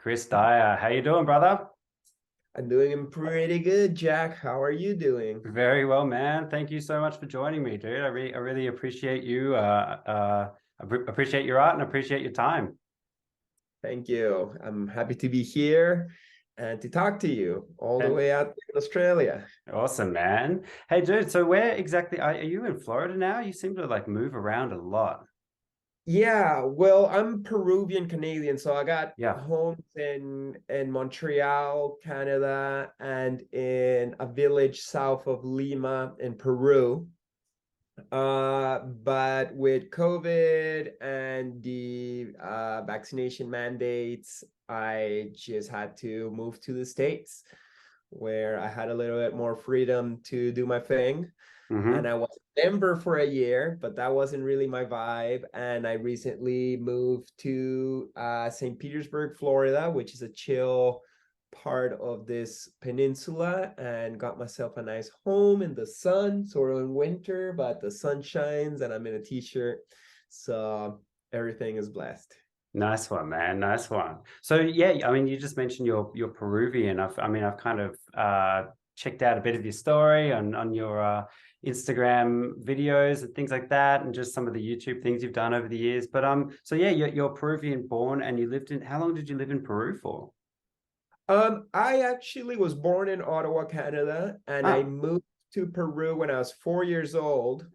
Chris Dyer. How you doing, brother? I'm doing pretty good, Jack. How are you doing? Very well, man. Thank you so much for joining me, dude. I really appreciate you. Appreciate your art and appreciate your time. Thank you. I'm happy to be here and to talk to you all the And way out in Australia. awesome, man. Hey, dude. So where exactly are you in Florida now? You seem to like move around a lot. Yeah, well, I'm Peruvian-Canadian, so I got Yeah. homes in Montreal, Canada, and in a village south of Lima in Peru. But with COVID and the vaccination mandates, I just had to move to the States where I had a little bit more freedom to do my thing. And Mm-hmm. I was in Denver for a year, but that wasn't really my vibe. And I recently moved to St. Petersburg, Florida, which is a chill part of this peninsula, and got myself a nice home in the sun, sort of in winter, but the sun shines and I'm in a t-shirt. So everything is blessed. Nice one, man. Nice one. So yeah, I mean, you just mentioned you're Peruvian. I've kind of checked out a bit of your story on your Instagram videos and things like that, and just some of the YouTube things you've done over the years. But so yeah, you're Peruvian born, and you lived in. How long did you live in Peru for? I actually was born in Ottawa, Canada, and I Ah, moved to Peru when I was 4 years old.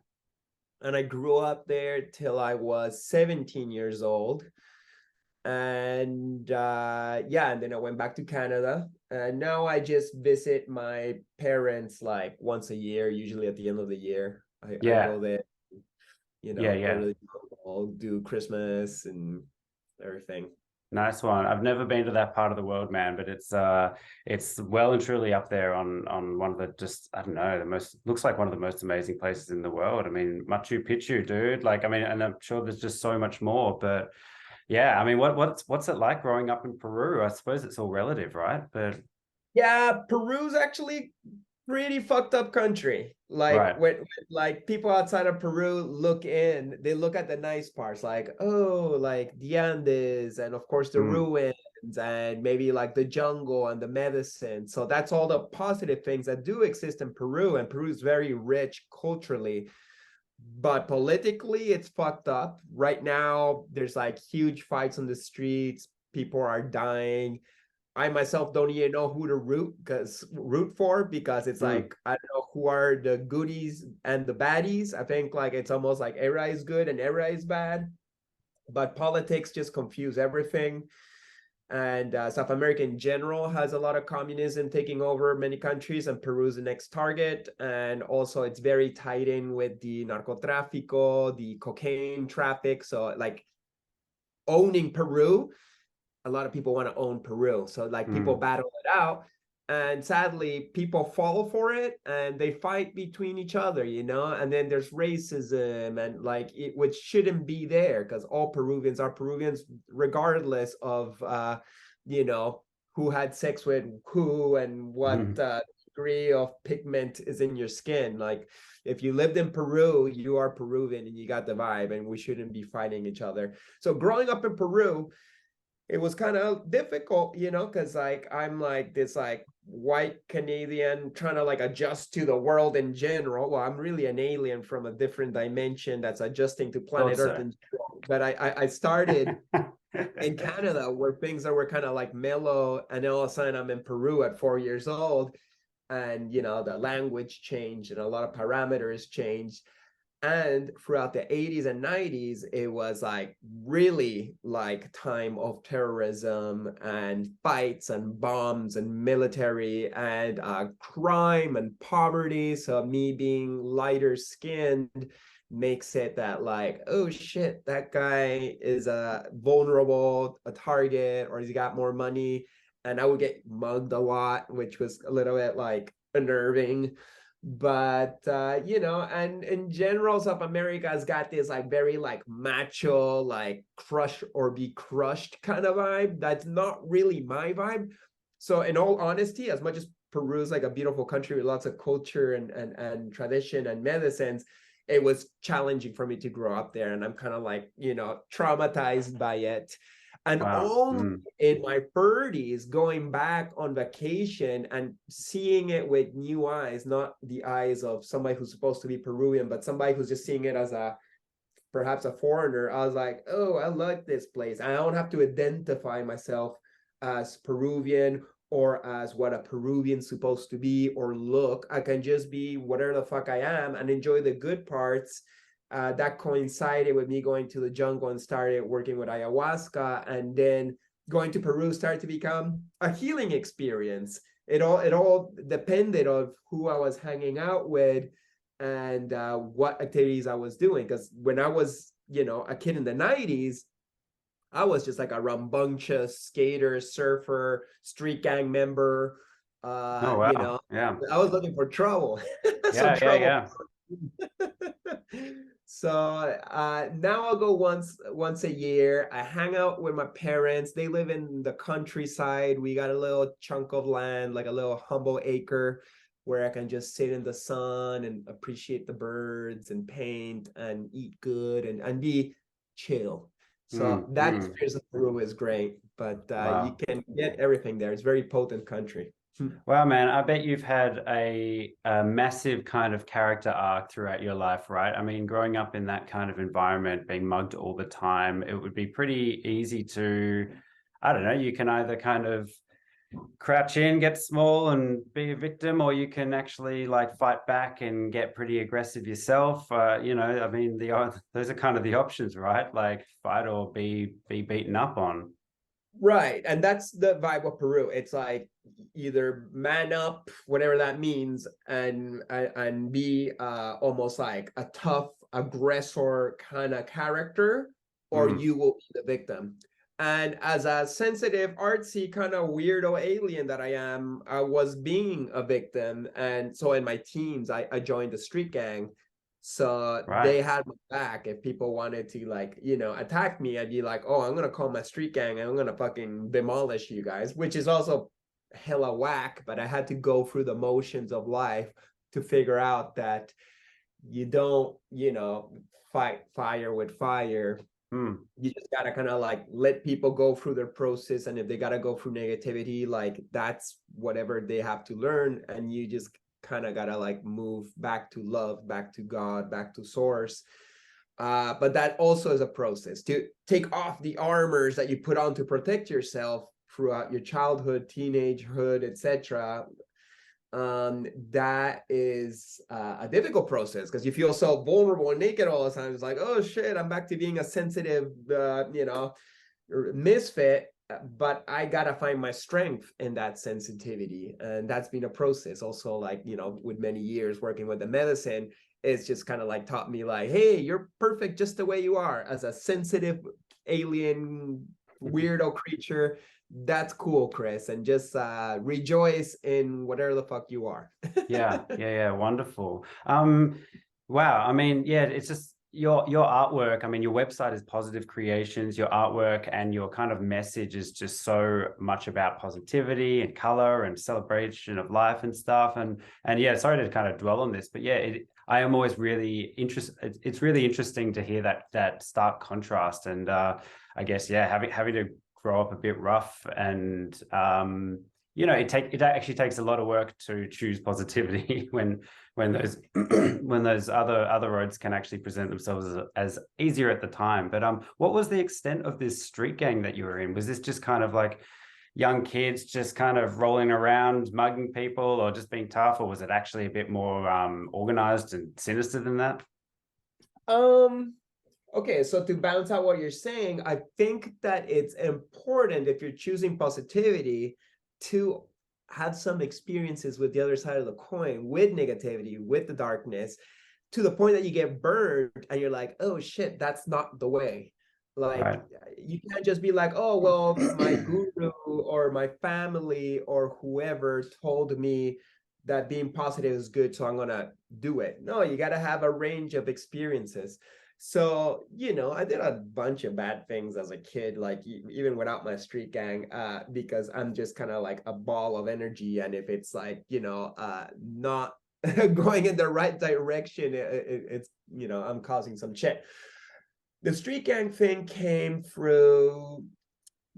And I grew up there till I was 17 years old. And yeah, and then I went back to Canada. And now I just visit my parents like once a year, usually at the end of the year. I yeah, go there, yeah, go yeah. to the mall, do Christmas and everything. Nice one. I've never been to that part of the world, man, but it's well and truly up there on one of the just I don't know, the most looks like one of the most amazing places in the world. I mean, Machu Picchu, dude. Like, I mean, and I'm sure there's just so much more, but yeah, I mean, what's it like growing up in Peru? I suppose it's all relative, right? But Yeah, Peru's actually pretty fucked up country. Like right. when like people outside of Peru look in, they look at the nice parts, like oh, like the Andes, and of course the Mm, ruins, and maybe like the jungle and the medicine. So that's all the positive things that do exist in Peru, and Peru is very rich culturally. But politically, it's fucked up. Right now, there's like huge fights on the streets. People are dying. I myself don't even know who to root for because it's mm, like I don't know who are the goodies and the baddies. I think like it's almost like era is good and era is bad, but politics just confuse everything. And South America in general has a lot of communism taking over many countries, and Peru is the next target. And also, it's very tied in with the narcotráfico, the cocaine traffic. So, like owning Peru, a lot of people want to own Peru. So like people mm. battle it out. And sadly, people fall for it and they fight between each other, and then there's racism and like it, which shouldn't be there because all Peruvians are Peruvians, regardless of you know, who had sex with who and what degree of pigment is in your skin. Like if you lived in Peru, you are Peruvian and you got the vibe, and we shouldn't be fighting each other. So growing up in Peru, it was kind of difficult, because like I'm like this like white Canadian trying to like adjust to the world in general. Well, I'm really an alien from a different dimension that's adjusting to Thought planet Earth so. in general. But I started in Canada where things that were kind of like mellow, and then all of a sudden I'm in Peru at 4 years old, and the language changed and a lot of parameters changed. And throughout the 80s and 90s, it was like really like time of terrorism and fights and bombs and military and crime and poverty. So me being lighter skinned makes it that like, oh shit, that guy is a vulnerable, a target, or he's got more money. And I would get mugged a lot, which was a little bit like unnerving. But and in general, South America has got this like very like macho, like crush or be crushed kind of vibe. That's not really my vibe. So in all honesty, as much as Peru is like a beautiful country with lots of culture and tradition and medicines, it was challenging for me to grow up there, and I'm kind of like traumatized by it. And Wow. only in my 30s, going back on vacation and seeing it with new eyes, not the eyes of somebody who's supposed to be Peruvian, but somebody who's just seeing it as perhaps a foreigner. I was like, oh, I like this place. I don't have to identify myself as Peruvian or as what a Peruvian's supposed to be or look. I can just be whatever the fuck I am and enjoy the good parts. That coincided with me going to the jungle and started working with ayahuasca, and then going to Peru started to become a healing experience. It all depended on who I was hanging out with and what activities I was doing. Because when I was, a kid in the 90s, I was just like a rambunctious skater, surfer, street gang member. Oh, wow. Yeah. I was looking for trouble. So Yeah, yeah, trouble. yeah. So now I'll go once a year. I hang out with my parents. They live in the countryside. We got a little chunk of land, like a little humble acre, where I can just sit in the sun and appreciate the birds and paint and eat good and be chill. So that experience in Peru is great, but you Wow. can get everything there. It's a very potent country. Wow, man, I bet you've had a massive kind of character arc throughout your life, right? I mean, growing up in that kind of environment, being mugged all the time, it would be pretty easy to, I don't know, you can either kind of crouch in, get small and be a victim, or you can actually like fight back and get pretty aggressive yourself. I mean, those are kind of the options, right? Like fight or be beaten up on. Right. And that's the vibe of Peru. It's like either man up, whatever that means, and be almost like a tough aggressor kind of character, or you will be the victim. And as a sensitive, artsy, kind of weirdo alien that I am, I was being a victim. And so in my teens, I joined the street gang. So Right. they had my back. If people wanted to attack me, I'd be like, oh, I'm gonna call my street gang and I'm gonna fucking demolish you guys, which is also hella whack. But I had to go through the motions of life to figure out that you don't, fight fire with fire. You just gotta kind of like let people go through their process, and if they gotta go through negativity, like that's whatever they have to learn, and you just kind of gotta like move back to love, back to God, back to source. But that also is a process to take off the armors that you put on to protect yourself throughout your childhood, teenagehood, etc. That is a difficult process because you feel so vulnerable and naked all the time. It's like, oh shit, I'm back to being a sensitive, misfit. But I gotta find my strength in that sensitivity, and that's been a process. Also, like with many years working with the medicine, it's just kind of like taught me like, hey, you're perfect just the way you are as a sensitive alien weirdo creature. That's cool, Chris, and just rejoice in whatever the fuck you are. Yeah, wonderful. Wow, I mean, yeah, it's just your artwork. I mean, your website is Positive Creations. Your artwork and your kind of message is just so much about positivity and color and celebration of life and stuff. And yeah, sorry to kind of dwell on this, but yeah, I am always really interested. It's really interesting to hear that stark contrast. And I guess, yeah, having to grow up a bit rough, and it actually takes a lot of work to choose positivity when those when those other roads can actually present themselves as easier at the time. But what was the extent of this street gang that you were in? Was this just kind of like young kids just kind of rolling around mugging people or just being tough, or was it actually a bit more organized and sinister than that? Okay, so to bounce out what you're saying, I think that it's important if you're choosing positivity to have some experiences with the other side of the coin, with negativity, with the darkness, to the point that you get burned and you're like, oh shit, that's not the way. Like, Right. you can't just be like, oh, well, my guru or my family or whoever told me that being positive is good, so I'm gonna do it. No, you gotta have a range of experiences. So, I did a bunch of bad things as a kid, like even without my street gang, because I'm just kind of like a ball of energy. And if it's like, not going in the right direction, it's, I'm causing some shit. The street gang thing came through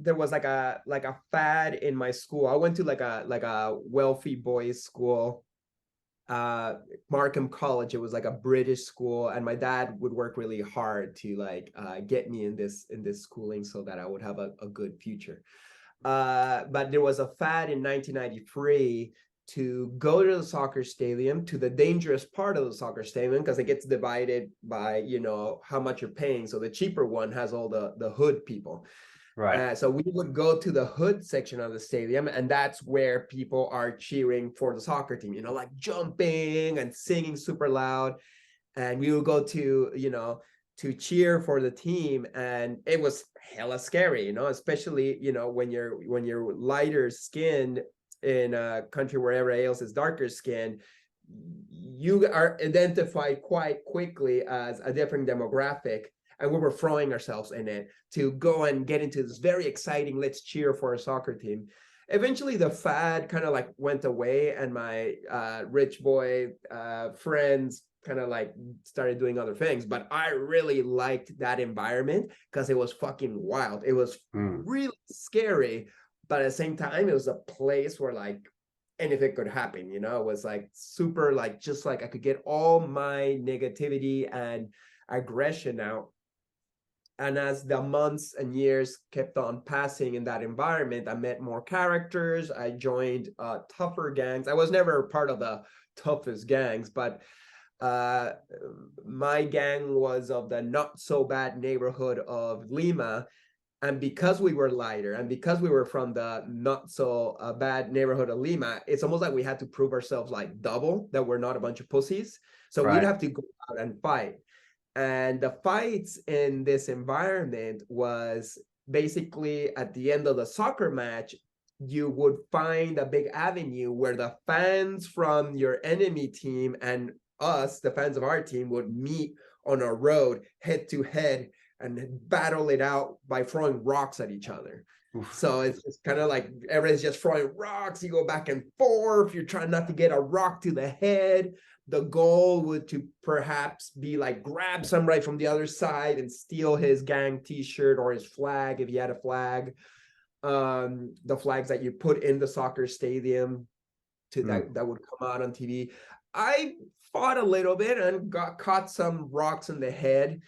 there was like a fad in my school. I went to like a wealthy boys school, Markham College. It was like a British school, and my dad would work really hard to like get me in this schooling so that I would have a good future. But there was a fad in 1993 to go to the soccer stadium, to the dangerous part of the soccer stadium, because it gets divided by, you know, how much you're paying. So the cheaper one has all the hood people. Right. So we would go to the hood section of the stadium, and that's where people are cheering for the soccer team, you know, like jumping and singing super loud. And we would go to, you know, to cheer for the team, and it was hella scary, you know, especially, you know, when you're lighter skinned in a country where everybody else is darker skinned, you are identified quite quickly as a different demographic. And we were throwing ourselves in it to go and get into this very exciting, let's cheer for a soccer team. Eventually the fad kind of like went away, and my rich boy friends kind of like started doing other things. But I really liked that environment because it was fucking wild. It was really scary, but at the same time, it was a place where like anything could happen, you know. It was like super, like just like I could get all my negativity and aggression out. And as the months and years kept on passing in that environment, I met more characters. I joined tougher gangs. I was never part of the toughest gangs, but my gang was of the not so bad neighborhood of Lima. And because we were lighter, and because we were from the not so bad neighborhood of Lima, it's almost like we had to prove ourselves like double, that we're not a bunch of pussies. So we'd have to go out and fight. And the fights in this environment was basically at the end of the soccer match, you would find a big avenue where the fans from your enemy team and us, the fans of our team, would meet on a road head to head and battle it out by throwing rocks at each other. Oof. So it's just kind of like everybody's just throwing rocks. You go back and forth. You're trying not to get a rock to the head. The goal would to perhaps be like grab somebody from the other side and steal his gang t-shirt or his flag if he had a flag. The flags that you put in the soccer stadium to that would come out on TV. I fought a little bit and got caught some rocks in the head.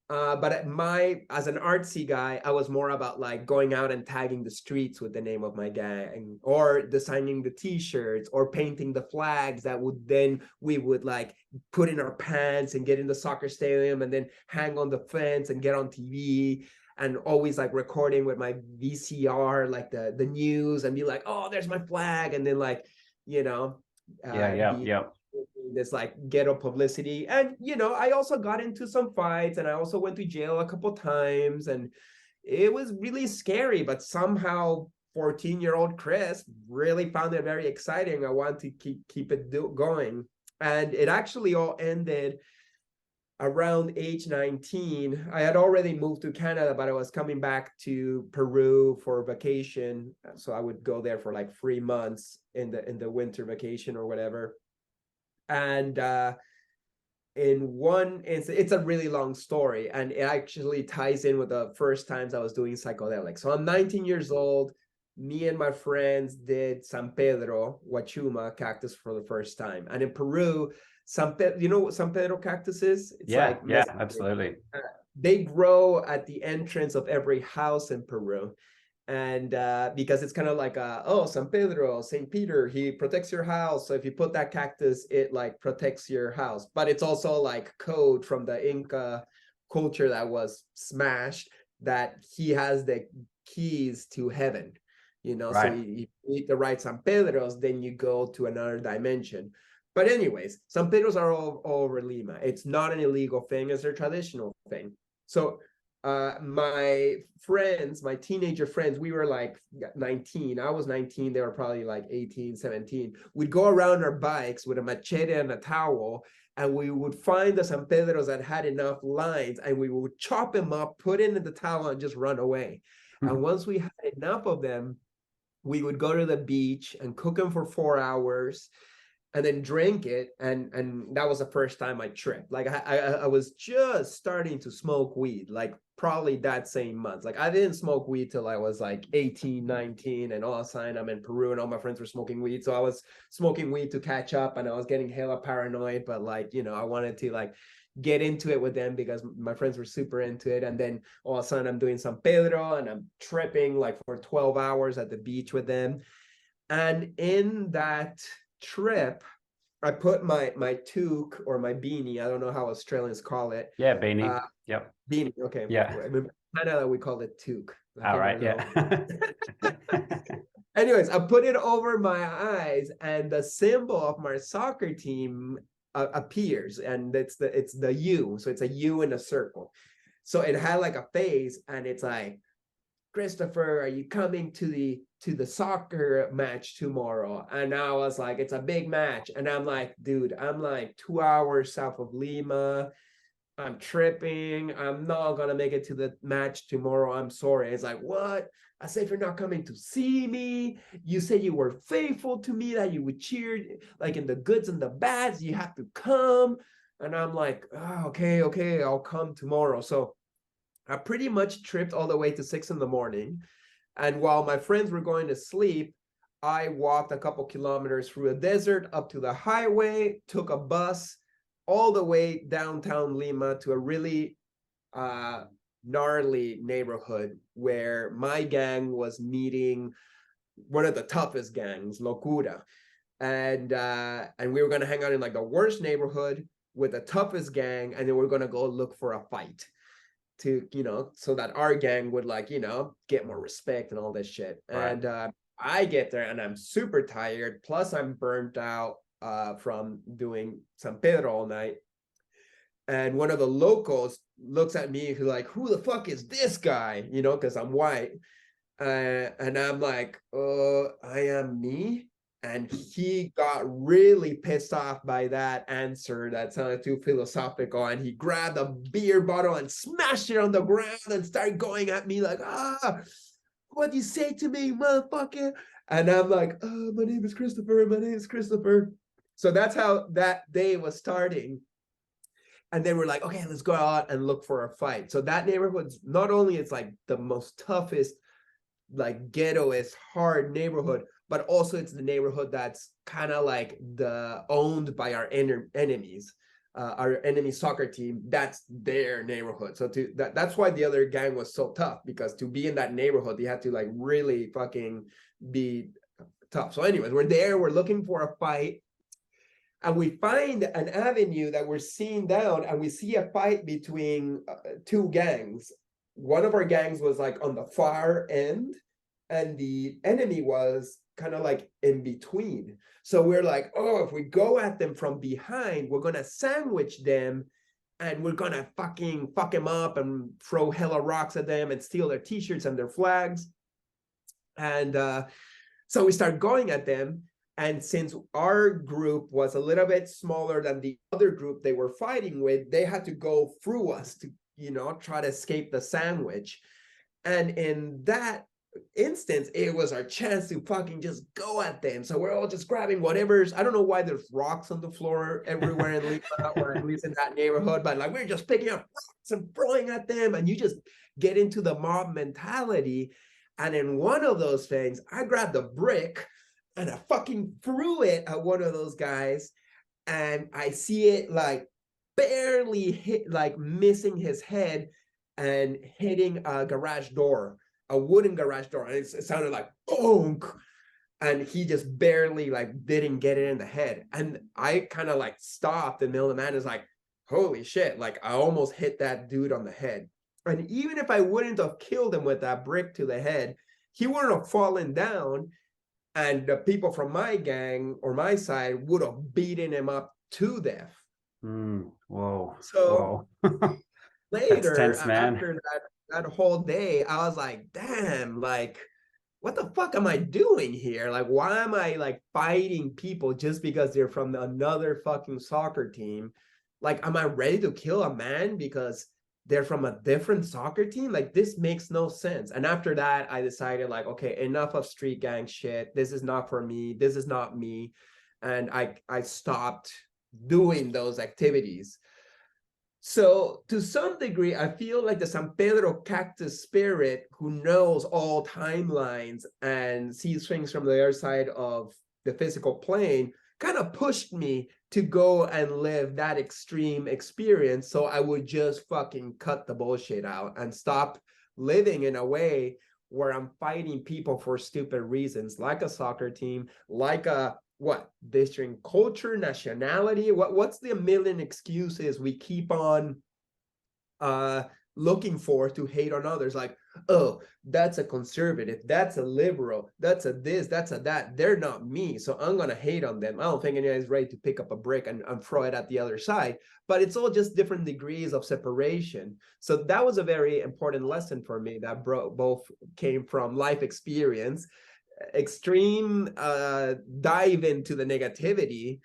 But as an artsy guy, I was more about like going out and tagging the streets with the name of my gang, or designing the t-shirts, or painting the flags that we would like put in our pants and get in the soccer stadium and then hang on the fence and get on TV, and always like recording with my VCR, like the news, and be like, oh, there's my flag. And then like, you know, this like ghetto publicity. And you know, I also got into some fights, and I also went to jail a couple times, and it was really scary. But somehow 14-year-old Chris really found it very exciting. I want to keep it going. And it actually all ended around age 19. I had already moved to Canada, but I was coming back to Peru for vacation, so I would go there for like 3 months in the winter vacation or whatever. And it's a really long story, and it actually ties in with the first times I was doing psychedelics. So I'm 19 years old. Me and my friends did San Pedro Huachuma cactus for the first time. And in Peru, you know what San Pedro cactus is? It's Absolutely. They grow at the entrance of every house in Peru. And because it's kind of like San Pedro, St. Peter, he protects your house. So if you put that cactus, it like protects your house. But it's also like code from the Inca culture that was smashed, that he has the keys to heaven, you know. Right. So you eat the right San Pedros, then you go to another dimension. But anyways, San Pedros are all over Lima. It's not an illegal thing, it's a traditional thing. So my friends, my teenager friends, we were like 19. I was 19. They were probably like 18, 17. We'd go around our bikes with a machete and a towel, and we would find the San Pedros that had enough lines, and we would chop them up, put it in the towel, and just run away. And once we had enough of them, we would go to the beach and cook them for 4 hours, and then drink it. And that was the first time I tripped. Like I was just starting to smoke weed, like probably that same month. Like I didn't smoke weed till I was like 18, 19, and all of a sudden I'm in Peru and all my friends were smoking weed. So I was smoking weed to catch up, and I was getting hella paranoid, but like, you know, I wanted to like get into it with them because my friends were super into it. And then all of a sudden I'm doing San Pedro and I'm tripping like for 12 hours at the beach with them. And in that trip, I put my toque or my beanie. I don't know how Australians call it. Yeah, beanie. Yep. Beanie. Okay. Yeah. In Canada, we call it toque. All right. Yeah. Anyways, I put it over my eyes, and the symbol of my soccer team appears, and it's the U. So it's a U in a circle. So it had like a face, and it's like, Christopher, are you coming to the soccer match tomorrow? And I was like, it's a big match. And I'm like, dude, I'm like 2 hours south of Lima. I'm tripping. I'm not gonna make it to the match tomorrow. I'm sorry. It's like, what? I said, if you're not coming to see me, you said you were faithful to me, that you would cheer like in the goods and the bads, you have to come. And I'm like, oh, okay, I'll come tomorrow. So I pretty much tripped all the way to 6 a.m. And while my friends were going to sleep, I walked a couple kilometers through a desert up to the highway, took a bus all the way downtown Lima to a really gnarly neighborhood where my gang was meeting one of the toughest gangs, Locura. And we were going to hang out in like the worst neighborhood with the toughest gang, and then we're going to go look for a fight to, you know, so that our gang would like, you know, get more respect and all this shit. Right. And I get there and I'm super tired. Plus I'm burnt out from doing San Pedro all night. And one of the locals looks at me who's like, who the fuck is this guy? You know, because I'm white. And I'm like, I am me. And he got really pissed off by that answer that sounded too philosophical. And he grabbed a beer bottle and smashed it on the ground and started going at me like, what do you say to me, motherfucker? And I'm like, oh, my name is Christopher. My name is Christopher. So that's how that day was starting. And then we're like, okay, let's go out and look for a fight. So that neighborhood's not only it's like the most toughest, like ghettoist, hard neighborhood, but also it's the neighborhood that's kind of like owned by our enemies, our enemy soccer team. That's their neighborhood. So that's why the other gang was so tough, because to be in that neighborhood, you had to like really fucking be tough. So anyways, we're there, we're looking for a fight. And we find an avenue that we're seeing down, and we see a fight between two gangs. One of our gangs was like on the far end, and the enemy was kind of like in between. So we're like, oh, if we go at them from behind, we're gonna sandwich them, and we're gonna fucking fuck them up and throw hella rocks at them and steal their t-shirts and their flags. And so we start going at them. And since our group was a little bit smaller than the other group they were fighting with, they had to go through us to, you know, try to escape the sandwich. And in that instance, it was our chance to fucking just go at them. So we're all just grabbing whatever's, I don't know why there's rocks on the floor everywhere in Lima, or at least in that neighborhood, but like we're just picking up rocks and throwing at them, and you just get into the mob mentality. And in one of those things, I grabbed a brick and I fucking threw it at one of those guys, and I see it like barely hit, like missing his head and hitting a garage door, a wooden garage door. And it sounded like bonk. And he just barely like didn't get it in the head. And I kind of like stopped in the middle of the man, is like, holy shit, like I almost hit that dude on the head. And even if I wouldn't have killed him with that brick to the head, he wouldn't have fallen down. And the people from my gang or my side would have beaten him up to death. Whoa. So whoa. later, tense, man. after that whole day, I was like, damn, like, what the fuck am I doing here? Like, why am I like fighting people just because they're from another fucking soccer team? Like, am I ready to kill a man because they're from a different soccer team? Like, this makes no sense. And after that, I decided like, okay, enough of street gang shit. This is not for me. This is not me. And I stopped doing those activities. So to some degree, I feel like the San Pedro cactus spirit who knows all timelines and sees things from the other side of the physical plane kind of pushed me to go and live that extreme experience. So I would just fucking cut the bullshit out and stop living in a way where I'm fighting people for stupid reasons, like a soccer team, like a what distinct culture, nationality, what's the million excuses we keep on looking for to hate on others, like, oh, that's a conservative, that's a liberal, that's a this, that's a that, they're not me, so I'm gonna hate on them. I don't think anybody's ready to pick up a brick and throw it at the other side, but it's all just different degrees of separation. So that was a very important lesson for me that both came from life experience, extreme dive into the negativity,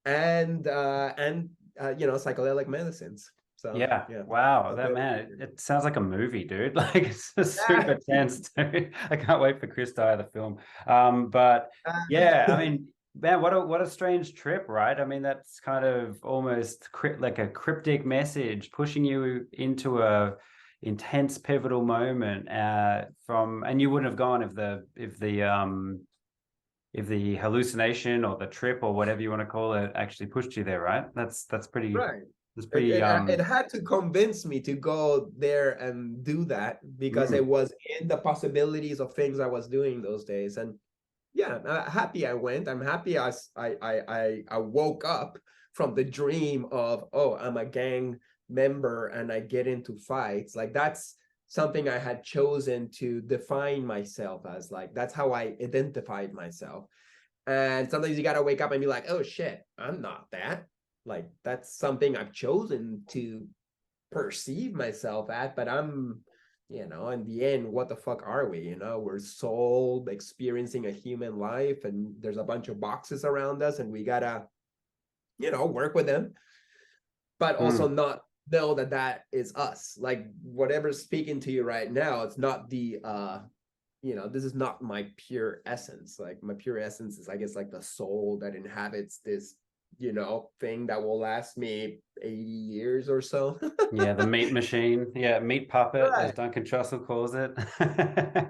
and psychedelic medicines. So Yeah. yeah. Wow. That man, it sounds like a movie, dude. Like it's super tense too. I can't wait for Chris Dyer the film. But yeah, I mean, man, what a strange trip, right? I mean, that's kind of almost like a cryptic message pushing you into a intense pivotal moment and you wouldn't have gone if the hallucination or the trip or whatever you want to call it actually pushed you there, right? That's pretty Right. that's It, pretty it, it had to convince me to go there and do that because it was in the possibilities of things I was doing those days. And yeah, I'm happy I went. I'm happy I woke up from the dream of, oh, I'm a gang member and I get into fights. Like that's something I had chosen to define myself as. Like that's how I identified myself. And sometimes you got to wake up and be like, oh shit, I'm not that. Like that's something I've chosen to perceive myself at, but I'm, in the end, what the fuck are we? We're soul experiencing a human life, and there's a bunch of boxes around us, and we gotta, work with them, but also not know that that is us. Like whatever's speaking to you right now, it's not the this is not my pure essence. Like my pure essence is, I guess, like the soul that inhabits this, thing that will last me 80 years or so. Yeah, the meat machine. Yeah, meat puppet, as Right. Duncan Trussell calls it.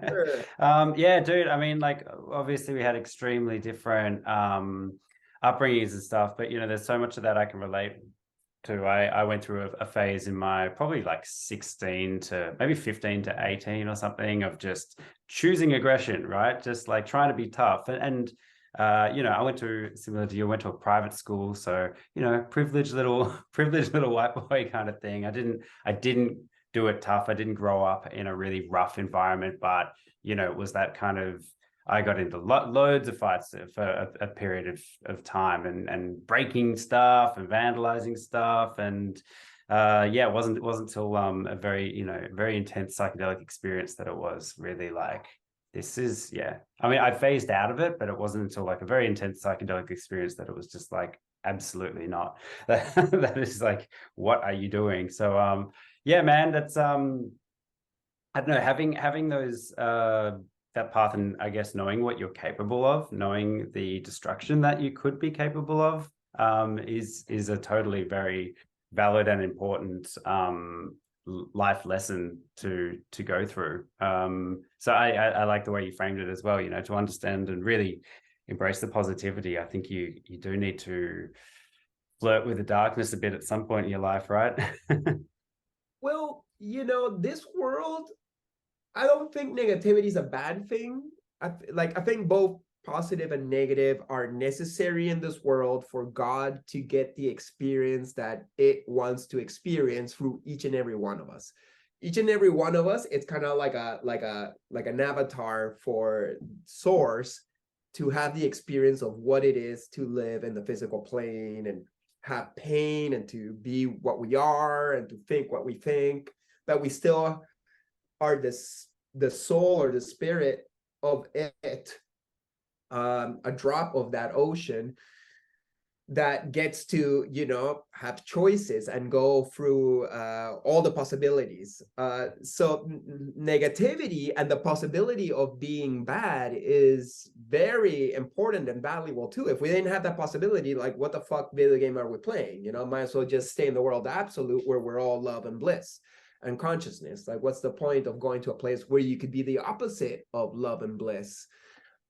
Sure. Yeah, dude. I mean, like, obviously, we had extremely different upbringings and stuff, but there's so much of that I can relate to. I went through a phase in my probably like 16 to maybe 15 to 18 or something of just choosing aggression, right? Just like trying to be tough. And I went to, similar to you, went to a private school, so privileged little privileged little white boy kind of thing. I didn't do it tough. I didn't grow up in a really rough environment, but it was that kind of, I got into loads of fights for a period of time, and breaking stuff and vandalizing stuff, and it wasn't until a very intense psychedelic experience that it was really like, this is, yeah. I mean, I phased out of it, but it wasn't until like a very intense psychedelic experience that it was just like, absolutely not. That is like, what are you doing? So yeah, man, that's I don't know, having those that path, and I guess knowing what you're capable of, knowing the destruction that you could be capable of, is a totally very valid and important life lesson to go through. So I like the way you framed it as well, to understand and really embrace the positivity. I think you do need to flirt with the darkness a bit at some point in your life, right? Well, this world, I don't think negativity is a bad thing. I think both positive and negative are necessary in this world for God to get the experience that it wants to experience through each and every one of us. Each and every one of us, it's kind of like an avatar for Source to have the experience of what it is to live in the physical plane and have pain and to be what we are and to think what we think, but we still are the soul or the spirit of it, a drop of that ocean. that gets to, you know, have choices and go through all the possibilities. So negativity and the possibility of being bad is very important and valuable too. If we didn't have that possibility, like what the fuck video game are we playing? You know, might as well just stay in the world absolute where we're all love and bliss and consciousness. Like, what's the point of going to a place where you could be the opposite of love and bliss?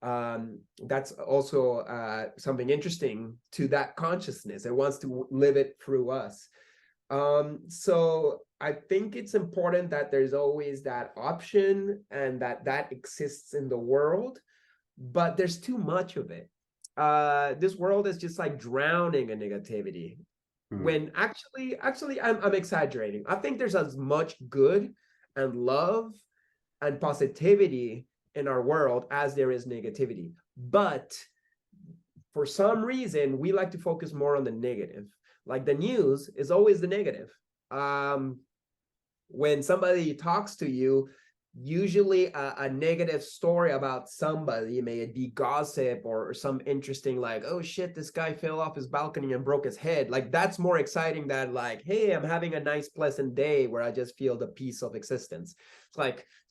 That's also something interesting to that consciousness. It wants to live it through us. So I think it's important that there's always that option and that exists in the world, but there's too much of it. This world is just like drowning in negativity. When actually I'm exaggerating. I think there's as much good and love and positivity in our world as there is negativity. But for some reason, we like to focus more on the negative. Like the news is always the negative. When somebody talks to you, usually a negative story about somebody, may it be gossip or some interesting, like, oh shit, this guy fell off his balcony and broke his head. Like, that's more exciting than like, hey, I'm having a nice pleasant day where I just feel the peace of existence. It's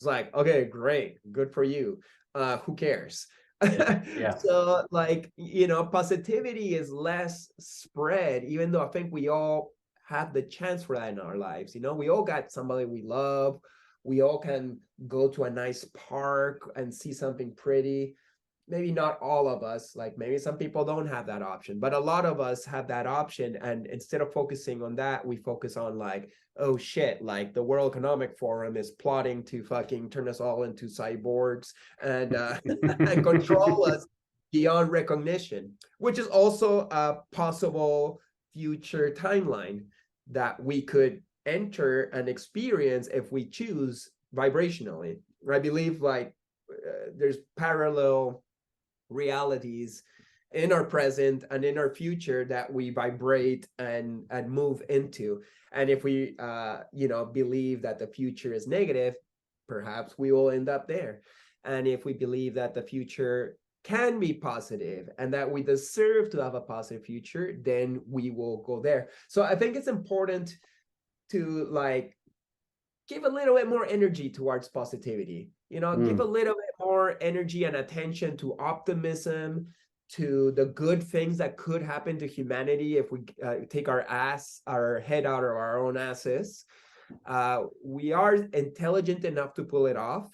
like, okay, great, good for you. Who cares? Yeah. So like, you know, positivity is less spread, even though I think we all have the chance for that in our lives. You know, we all got somebody we love. We all can go to a nice park and see something pretty. Maybe not all of us, like maybe some people don't have that option, but a lot of us have that option. And instead of focusing on that, we focus on like, oh shit, like the World Economic Forum is plotting to fucking turn us all into cyborgs and, and control us beyond recognition, which is also a possible future timeline that we could enter and experience if we choose vibrationally. I believe like there's parallel realities in our present and in our future that we vibrate and move into. And if we you know, believe that the future is negative, perhaps we will end up there. And if we believe that the future can be positive and that we deserve to have a positive future, then we will go there. So I think it's important to like give a little bit more energy towards positivity, you know, give a little bit more energy and attention to optimism, to the good things that could happen to humanity if we take our head out of our own asses. We are intelligent enough to pull it off.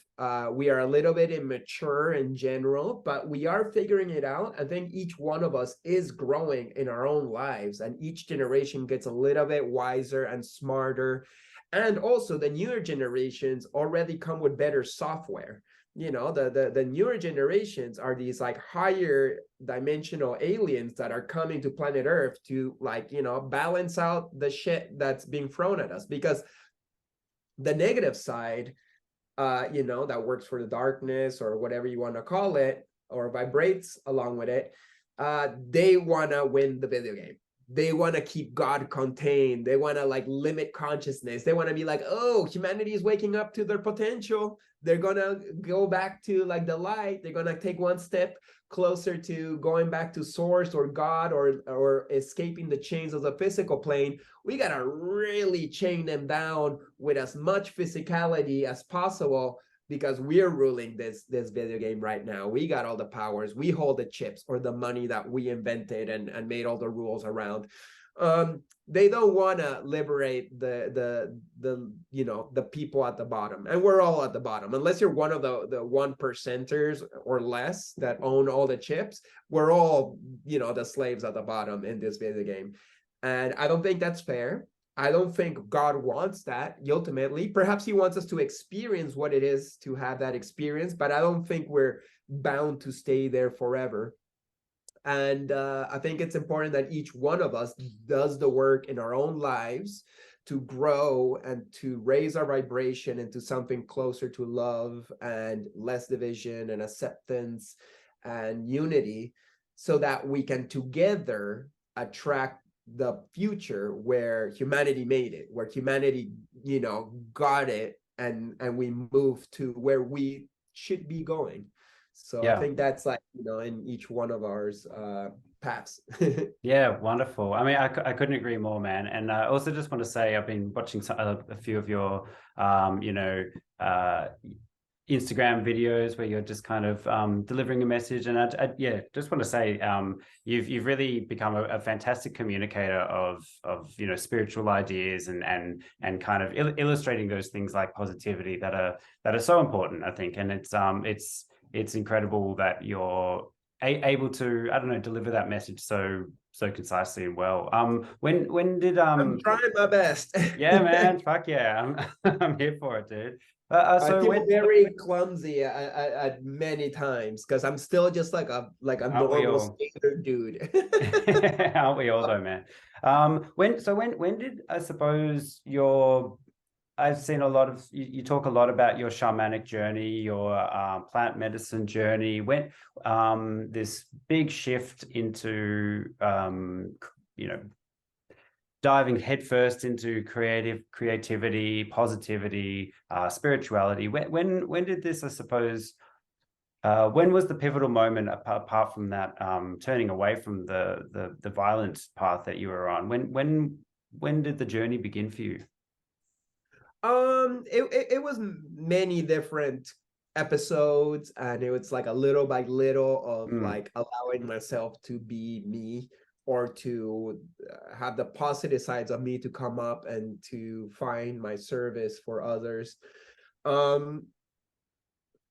We are a little bit immature in general, but we are figuring it out. I think each one of us is growing in our own lives, and each generation gets a little bit wiser and smarter. And also the newer generations already come with better software. You know, the newer generations are these like higher dimensional aliens that are coming to planet Earth to, like, you know, balance out the shit that's being thrown at us. Because the negative side, you know, that works for the darkness or whatever you want to call it, or vibrates along with it, they want to win the video game. They want to keep God contained. They want to like limit consciousness. They want to be like, oh, humanity is waking up to their potential. They're going to go back to like the light. They're going to take one step closer to going back to source or God, or escaping the chains of the physical plane. We got to really chain them down with as much physicality as possible, because we're ruling this video game right now. We got all the powers. We hold the chips or the money that we invented and made all the rules around. They don't want to liberate the you know, the people at the bottom, and we're all at the bottom. Unless you're one of the 1%ers or less that own all the chips, we're all, you know, the slaves at the bottom in this video game. And I don't think that's fair. I don't think God wants that ultimately. Perhaps he wants us to experience what it is to have that experience, but I don't think we're bound to stay there forever. And I think it's important that each one of us does the work in our own lives to grow and to raise our vibration into something closer to love and less division and acceptance and unity, so that we can together attract the future where humanity made it, where humanity, you know, got it, and we move to where we should be going. So I Yeah. think that's like, in each one of ours paths. Yeah, wonderful. I mean, I couldn't agree more, man. And I also just want to say I've been watching a few of your, uh, Instagram videos where you're just kind of delivering a message. And yeah, just want to say you've really become a fantastic communicator of spiritual ideas and kind of illustrating those things like positivity that are so important, I think. And it's incredible that you're able to, I don't know, deliver that message so concisely and well. When did I'm trying my best. Yeah, man, fuck yeah, I'm here for it, dude. I So feel when very clumsy at many times because I'm still just like a aren't we normal all? skater dude. Aren't we all though, man? When did I suppose I've seen a lot of you talk a lot about your shamanic journey, your plant medicine journey. When this big shift into diving headfirst into creativity, positivity, spirituality. When did this, I suppose? When was the pivotal moment apart from that turning away from the violent path that you were on? When did the journey begin for you? It was many different episodes, and it was like a little by little of like allowing myself to be me, or to have the positive sides of me to come up and to find my service for others.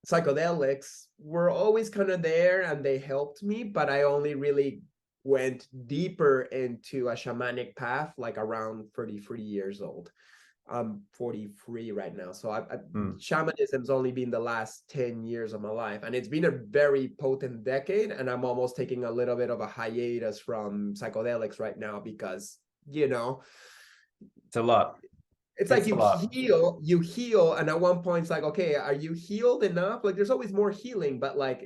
Psychedelics were always kind of there and they helped me, but I only really went deeper into a shamanic path like around 33 years old. I'm 43 right now. So shamanism's only been the last 10 years of my life. And it's been a very potent decade. And I'm almost taking a little bit of a hiatus from psychedelics right now because, It's a lot. it's like you heal. And at one point it's like, okay, are you healed enough? Like there's always more healing, but like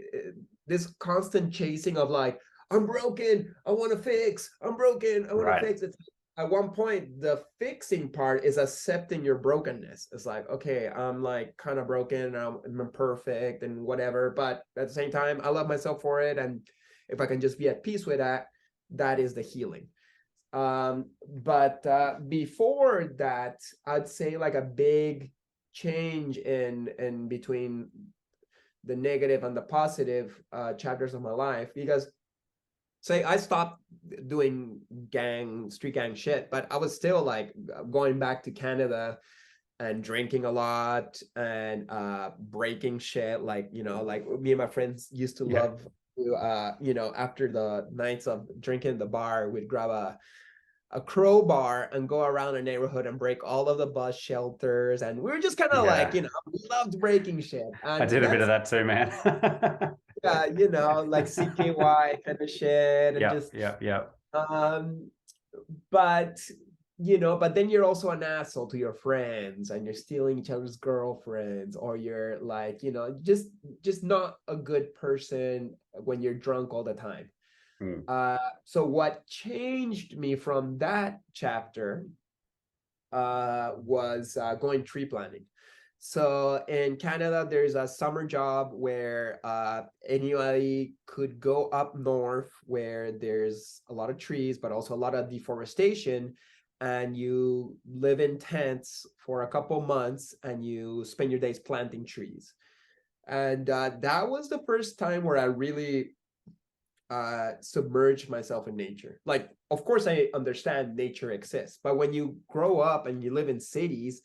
this constant chasing of like, I'm broken, I want to fix, I'm broken, I want to fix. It's at one point, the fixing part is accepting your brokenness. It's like, okay, I'm like kind of broken, I'm imperfect and whatever, but at the same time, I love myself for it. And if I can just be at peace with that, that is the healing. But before that, I'd say like a big change in between the negative and the positive chapters of my life, because say I stopped doing street gang shit, but I was still like going back to Canada and drinking a lot and breaking shit. Like, like me and my friends used to love to, after the nights of drinking at the bar, we'd grab a crowbar and go around the neighborhood and break all of the bus shelters. And we were just kind of like, we loved breaking shit. And I did a bit of that too, man. like CKY kind of shit. And but but then you're also an asshole to your friends and you're stealing each other's girlfriends, or you're like, just not a good person when you're drunk all the time. So what changed me from that chapter was going tree planting. So in Canada, there's a summer job where anybody could go up north where there's a lot of trees, but also a lot of deforestation. And you live in tents for a couple months and you spend your days planting trees. And that was the first time where I really submerged myself in nature. Like, of course, I understand nature exists, but when you grow up and you live in cities,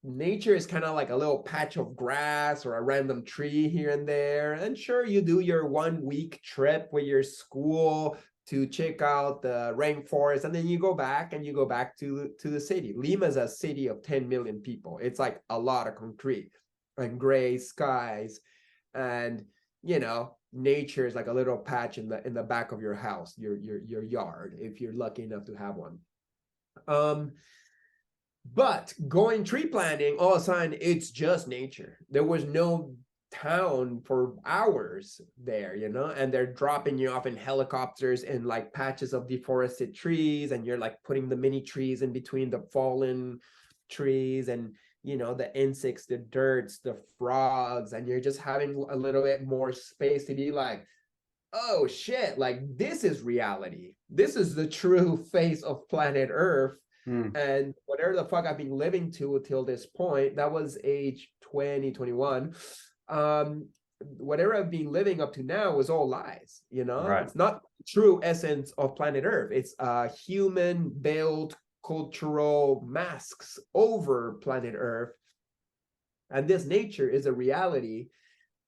nature is kind of like a little patch of grass or a random tree here and there. And sure, you do your 1 week trip with your school to check out the rainforest, and then you go back to the city. Lima is a city of 10 million people. It's like a lot of concrete and gray skies, and nature is like a little patch in the back of your house, your yard, if you're lucky enough to have one. But going tree planting, all of a sudden, it's just nature. There was no town for hours there, and they're dropping you off in helicopters in like patches of deforested trees, and you're like putting the mini trees in between the fallen trees, and the insects, the dirts, the frogs, and you're just having a little bit more space to be like, oh shit, like this is reality. This is the true face of planet Earth. And whatever the fuck I've been living to till this point, that was age 20, 21. Whatever I've been living up to now was all lies, Right. It's not true essence of planet Earth. It's human built cultural masks over planet Earth. And this nature is a reality.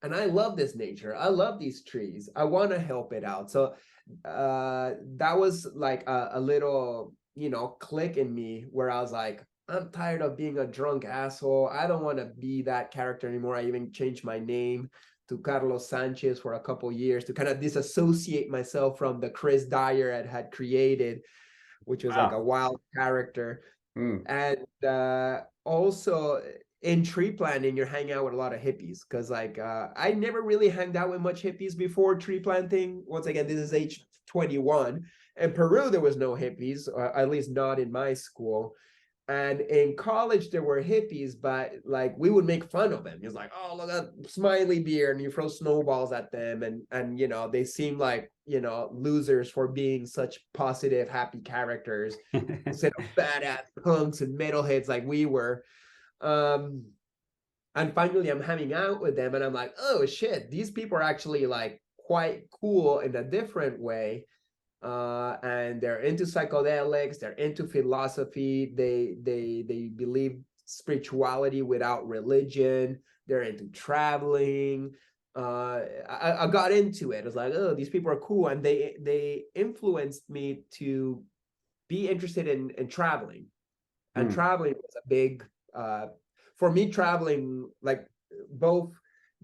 And I love this nature. I love these trees. I want to help it out. So that was like a little, click in me where I was like, I'm tired of being a drunk asshole. I don't want to be that character anymore. I even changed my name to Carlos Sanchez for a couple years to kind of disassociate myself from the Chris Dyer I had created, which was like a wild character. And also in tree planting, you're hanging out with a lot of hippies because like I never really hanged out with much hippies before tree planting. Once again, this is age 21. In Peru, there was no hippies, at least not in my school. And in college, there were hippies, but like we would make fun of them. It's like, oh, look at that smiley beard, and you throw snowballs at them, and they seem like losers for being such positive, happy characters instead of badass punks and metalheads like we were. And finally, I'm hanging out with them, and I'm like, oh shit, these people are actually like quite cool in a different way. And they're into psychedelics, they're into philosophy, they believe spirituality without religion, they're into traveling. I got into it. I was like, oh, these people are cool, and they influenced me to be interested in traveling. And traveling was a big for me. Traveling, like both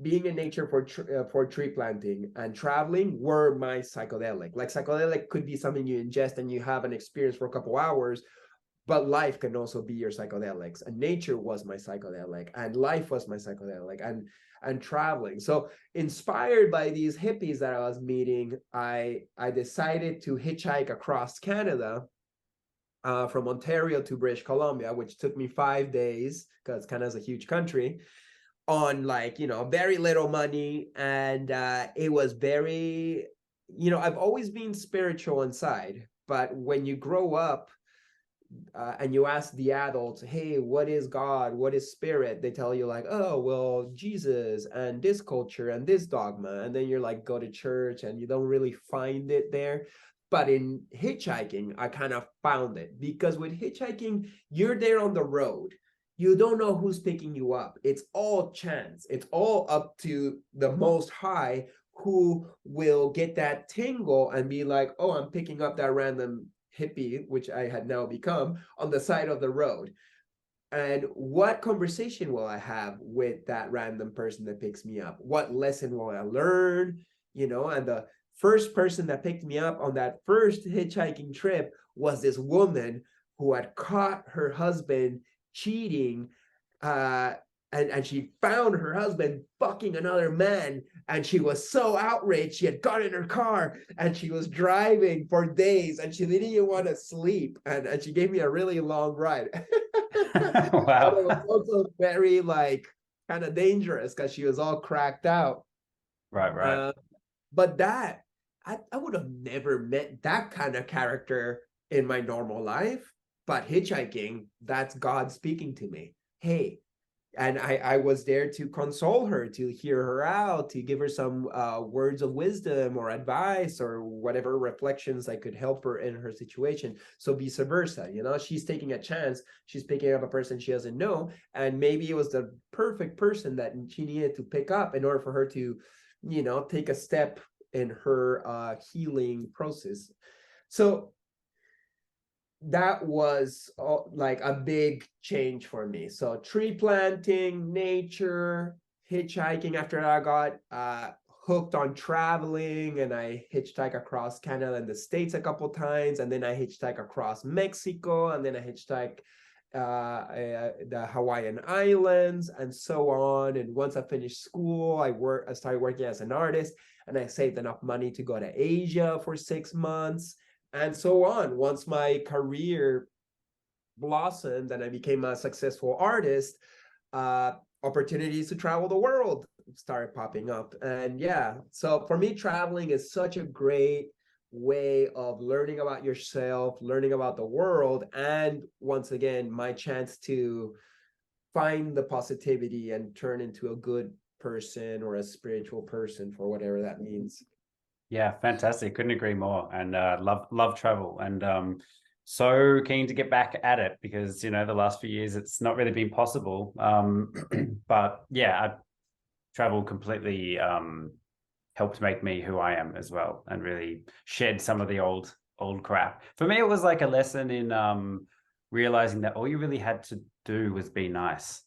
being in nature for tree planting and traveling, were my psychedelic. Like psychedelic could be something you ingest and you have an experience for a couple hours, but life can also be your psychedelics. And nature was my psychedelic, and life was my psychedelic, and traveling. So inspired by these hippies that I was meeting, I decided to hitchhike across Canada, from Ontario to British Columbia, which took me 5 days because Canada's a huge country, on like very little money. And it was very, I've always been spiritual inside, but when you grow up and you ask the adults, hey, what is God, what is spirit, they tell you like, oh well, Jesus and this culture and this dogma, and then you're like, go to church, and you don't really find it there. But in hitchhiking, I kind of found it, because with hitchhiking, you're there on the road. You don't know who's picking you up. It's all chance. It's all up to the Most High, who will get that tingle and be like, oh, I'm picking up that random hippie, which I had now become, on the side of the road. And what conversation will I have with that random person that picks me up? What lesson will I learn? And the first person that picked me up on that first hitchhiking trip was this woman who had caught her husband cheating, and she found her husband fucking another man, and she was so outraged. She had got in her car and she was driving for days, and she didn't even want to sleep, and she gave me a really long ride. Wow. But it was also very like kind of dangerous because she was all cracked out. Right. But that I would have never met that kind of character in my normal life. But hitchhiking, that's God speaking to me. Hey, and I was there to console her, to hear her out, to give her some words of wisdom or advice or whatever reflections I could help her in her situation. So vice versa, she's taking a chance. She's picking up a person she doesn't know, and maybe it was the perfect person that she needed to pick up in order for her to, take a step in her healing process. So that was like a big change for me. So tree planting, nature, hitchhiking. After that, I got hooked on traveling, and I hitchhiked across Canada and the States a couple times, and then I hitchhiked across Mexico, and then I hitchhiked the Hawaiian Islands, and so on. And once I finished school, I started working as an artist, and I saved enough money to go to Asia for 6 months, and so on. Once my career blossomed and I became a successful artist, opportunities to travel the world started popping up. And yeah, so for me, traveling is such a great way of learning about yourself, learning about the world, and once again, my chance to find the positivity and turn into a good person or a spiritual person, for whatever that means. Yeah, fantastic. Couldn't agree more. And love travel, and so keen to get back at it because the last few years it's not really been possible. But yeah, travel completely helped make me who I am as well, and really shed some of the old crap. For me, it was like a lesson in realizing that all you really had to do was be nice.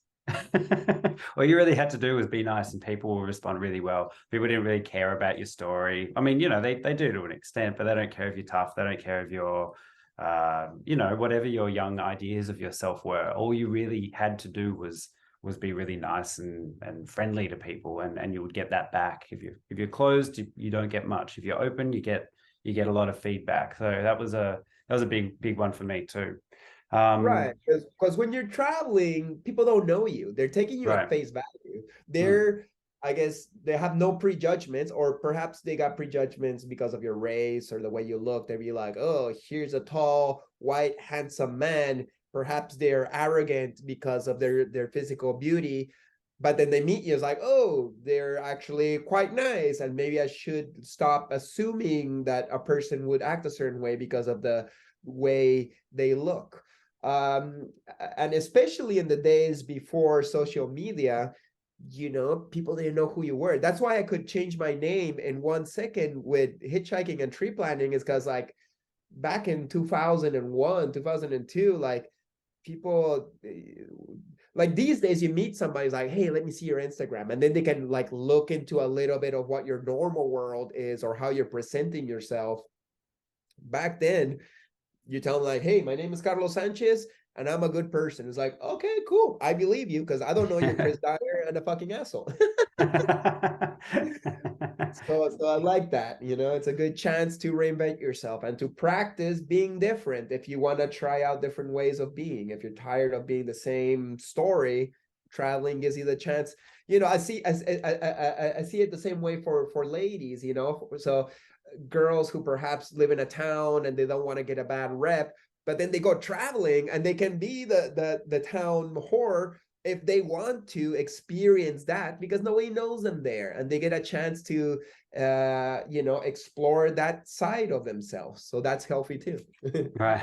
All you really had to do was be nice, and people will respond really well. People didn't really care about your story. I mean, they do to an extent, but they don't care if you're tough. They don't care if you're whatever your young ideas of yourself were. All you really had to do was be really nice and friendly to people, and you would get that back. If you're closed, you don't get much. If you're open, you get a lot of feedback. So that was a big one for me too. Right, because when you're traveling, people don't know you. They're taking you at Right. face value. They're, I guess, they have no prejudgments, or perhaps they got prejudgments because of your race or the way you look. They'd be like, oh, here's a tall, white, handsome man. Perhaps they're arrogant because of their physical beauty. But then they meet you, it's like, oh, they're actually quite nice. And maybe I should stop assuming that a person would act a certain way because of the way they look. And especially in the days before social media, people didn't know who you were. That's why I could change my name in 1 second with hitchhiking and tree planting, is because like back in 2001, 2002, like people, like these days you meet somebody who's like, hey, let me see your Instagram, and then they can like look into a little bit of what your normal world is or how you're presenting yourself. Back then, you tell them like, hey, my name is Carlos Sanchez and I'm a good person. It's like, okay, cool, I believe you, because I don't know you're Chris Dyer and a fucking asshole. So I like that. It's a good chance to reinvent yourself and to practice being different. If you want to try out different ways of being, if you're tired of being the same story, traveling gives you the chance. I see it the same way for ladies. So girls who perhaps live in a town and they don't want to get a bad rep, but then they go traveling and they can be the town whore if they want to experience that, because nobody knows them there, and they get a chance to explore that side of themselves. So that's healthy too. Right.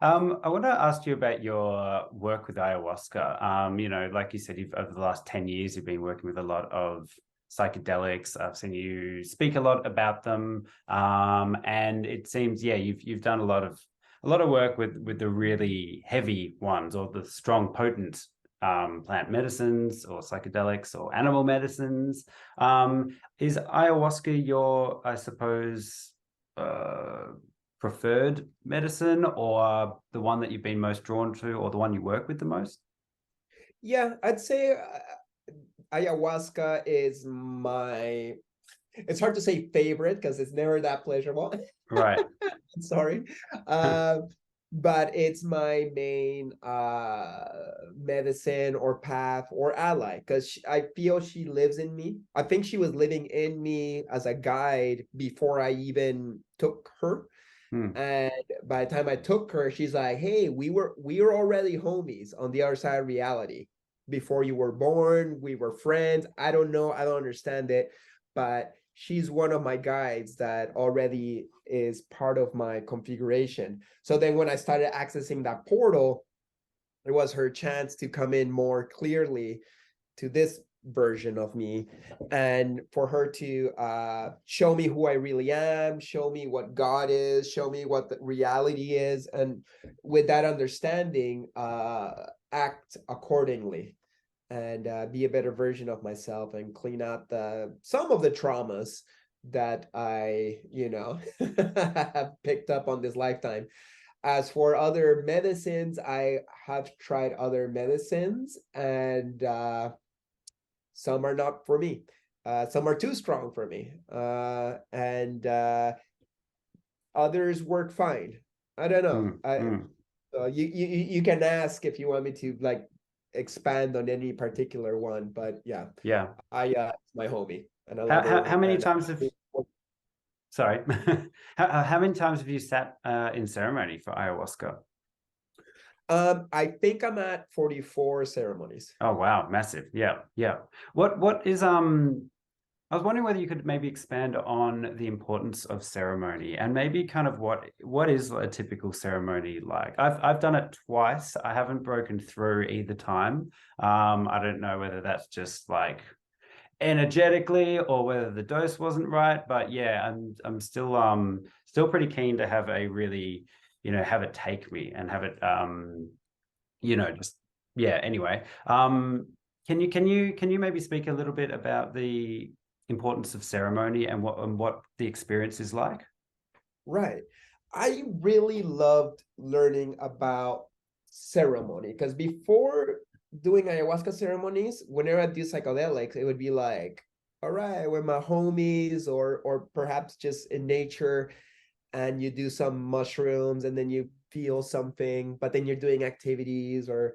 I want to ask you about your work with ayahuasca. Like you said, over the last 10 years, you've been working with a lot of psychedelics. I've seen you speak a lot about them. And it seems, yeah, you've done a lot of work with the really heavy ones, or the strong, potent plant medicines or psychedelics or animal medicines. Is ayahuasca your, I suppose, preferred medicine, or the one that you've been most drawn to, or the one you work with the most? Yeah, I'd say ayahuasca is it's hard to say favorite because it's never that pleasurable. Right. Sorry. But it's my main medicine or path or ally, because I feel she lives in me. I think she was living in me as a guide before I even took her. And by the time I took her, she's like, hey, we were already homies on the other side of reality. Before you were born, we were friends. I don't know, I don't understand it, but she's one of my guides that already is part of my configuration. So then when I started accessing that portal, it was her chance to come in more clearly to this version of me, and for her to show me who I really am, show me what God is, show me what the reality is, and with that understanding, act accordingly, and be a better version of myself, and clean out some of the traumas that I have picked up on this lifetime. As for other medicines, I have tried other medicines, and some are not for me. Some are too strong for me. And others work fine. I don't know. You can ask if you want me to like expand on any particular one, but yeah, Yeah. it's my homie and I How love how, her. how many And times have sorry how many times have you sat in ceremony for ayahuasca? I think I'm at 44 ceremonies. Oh wow, massive. Yeah, yeah. What is I was wondering whether you could maybe expand on the importance of ceremony and maybe kind of what is a typical ceremony like. I've done it twice. I haven't broken through either time. I don't know whether that's just like energetically or whether the dose wasn't right, but yeah, I'm still pretty keen to have a really, have it take me and have it just yeah, anyway. Can you maybe speak a little bit about the importance of ceremony and what the experience is like? Right. I really loved learning about ceremony because before doing ayahuasca ceremonies, whenever I do psychedelics, it would be like, all right, with my homies or perhaps just in nature, and you do some mushrooms and then you feel something, but then you're doing activities or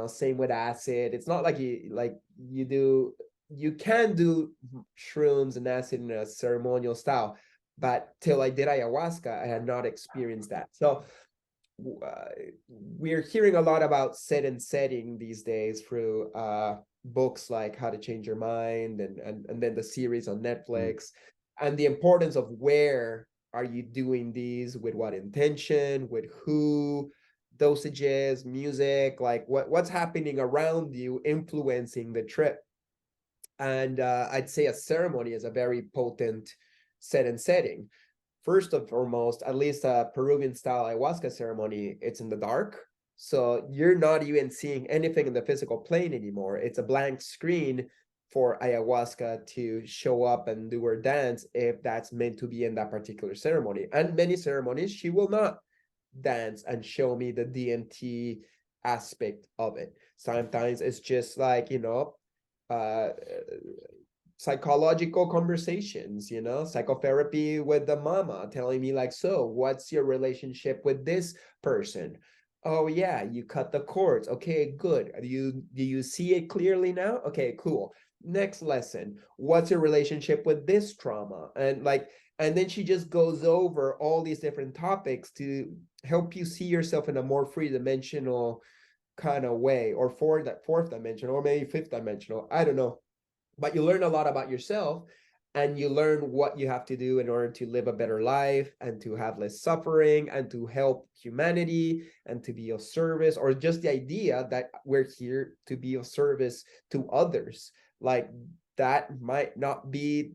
same with acid. It's not like you can do shrooms and acid in a ceremonial style, but till I did ayahuasca, I had not experienced that. So uh, we're hearing a lot about set and setting these days through books like How to Change Your Mind and then the series on Netflix, and the importance of where are you doing these, with what intention, with who, dosages, music, like what's happening around you influencing the trip. And I'd say a ceremony is a very potent set and setting. First and foremost, at least a Peruvian style ayahuasca ceremony, it's in the dark. So you're not even seeing anything in the physical plane anymore. It's a blank screen for ayahuasca to show up and do her dance if that's meant to be in that particular ceremony. And many ceremonies, she will not dance and show me the DMT aspect of it. Sometimes it's just like, uh, psychological conversations, psychotherapy with the mama telling me like, so what's your relationship with this person? Oh yeah, you cut the cords. Okay, good. Do you see it clearly now? Okay, cool. Next lesson. What's your relationship with this trauma? And then she just goes over all these different topics to help you see yourself in a more three-dimensional kind of way, or fourth dimensional, or maybe fifth dimensional. I don't know, but you learn a lot about yourself, and you learn what you have to do in order to live a better life and to have less suffering and to help humanity and to be of service, or just the idea that we're here to be of service to others. Like, that might not be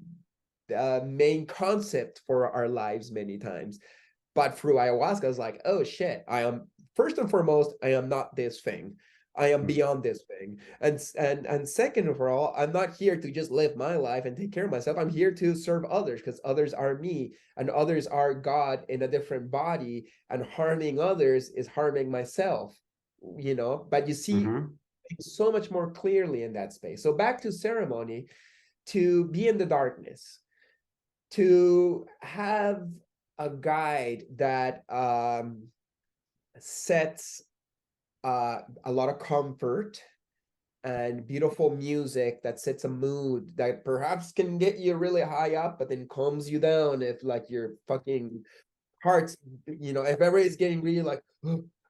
the main concept for our lives many times, but through ayahuasca, it's like, oh shit, I am, first and foremost, I am not this thing. I am beyond this thing. And second of all, I'm not here to just live my life and take care of myself. I'm here to serve others, because others are me and others are God in a different body, and harming others is harming myself, but you see Mm-hmm. so much more clearly in that space. So back to ceremony, to be in the darkness, to have a guide that sets a lot of comfort and beautiful music that sets a mood that perhaps can get you really high up, but then calms you down if like your fucking heart's, if everybody's getting really like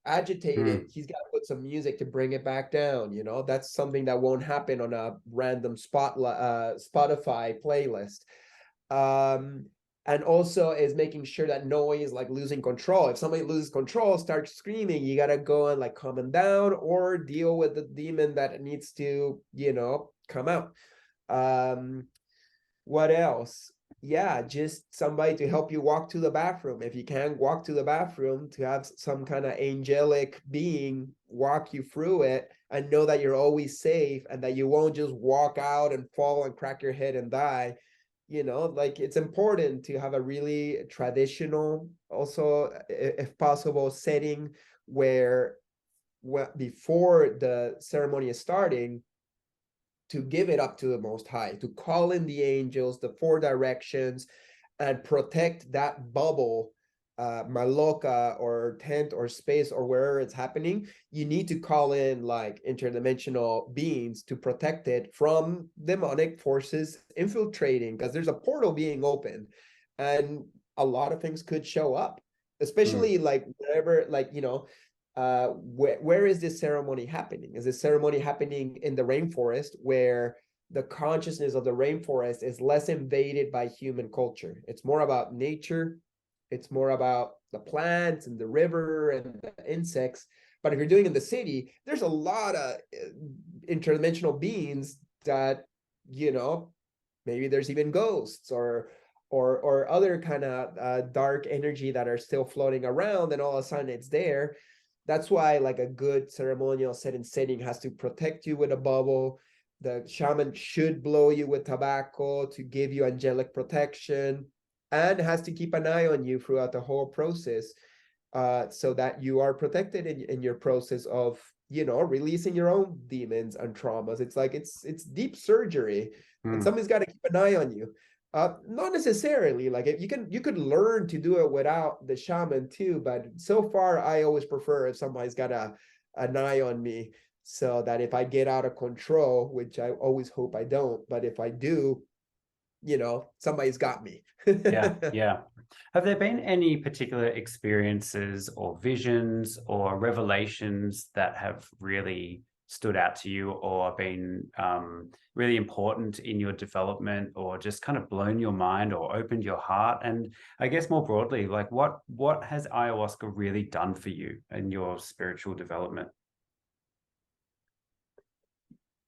agitated, he's got to put some music to bring it back down. That's something that won't happen on a random Spotify playlist. um and also is making sure that noise like losing control. If somebody loses control, starts screaming, you gotta go and like calm them down or deal with the demon that needs to come out. What else? Yeah, just somebody to help you walk to the bathroom. If you can't walk to the bathroom, to have some kind of angelic being walk you through it and know that you're always safe and that you won't just walk out and fall and crack your head and die. Like, it's important to have a really traditional, also, if possible, setting where before the ceremony is starting, to give it up to the Most High, to call in the angels, the four directions, and protect that bubble maloka or tent or space or wherever it's happening, you need to call in like interdimensional beings to protect it from demonic forces infiltrating, because there's a portal being opened and a lot of things could show up, especially like wherever, like, you know, where is this ceremony happening? Is this ceremony happening in the rainforest, where the consciousness of the rainforest is less invaded by human culture? It's more about nature, it's more about the plants and the river and the insects. But if you're doing it in the city, there's a lot of interdimensional beings that, you know, maybe there's even ghosts or other kind of dark energy that are still floating around, and all of a sudden it's there. That's why like a good ceremonial setting has to protect you with a bubble. The shaman should blow you with tobacco to give you angelic protection, and has to keep an eye on you throughout the whole process, so that you are protected in your process of, you know, releasing your own demons and traumas. It's like it's deep surgery, and somebody's got to keep an eye on you. Not necessarily like you could learn to do it without the shaman too, but so far I always prefer if somebody's got an eye on me, so that if I get out of control, which I always hope I don't, but if I do, you know, somebody's got me. Yeah. Have there been any particular experiences or visions or revelations that have really stood out to you, or been really important in your development, or just kind of blown your mind or opened your heart? And I guess more broadly, like what has ayahuasca really done for you in your spiritual development?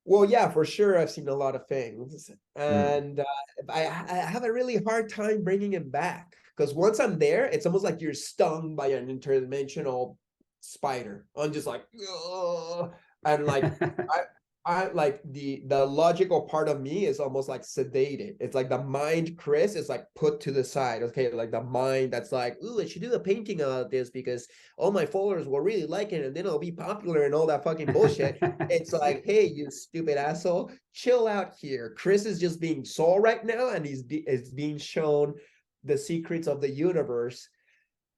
Well, yeah, for sure. I've seen a lot of things, and I have a really hard time bringing him back, because once I'm there, it's almost like you're stung by an interdimensional spider. I'm just like, ugh. And like I like the logical part of me is almost like sedated. It's like the mind, Chris, is like put to the side. Okay, like the mind that's like, ooh, I should do a painting of this because all my followers will really like it, and then it'll be popular and all that fucking bullshit. It's like, hey, you stupid asshole, chill out here. Chris is just being Saul right now, and is being shown the secrets of the universe.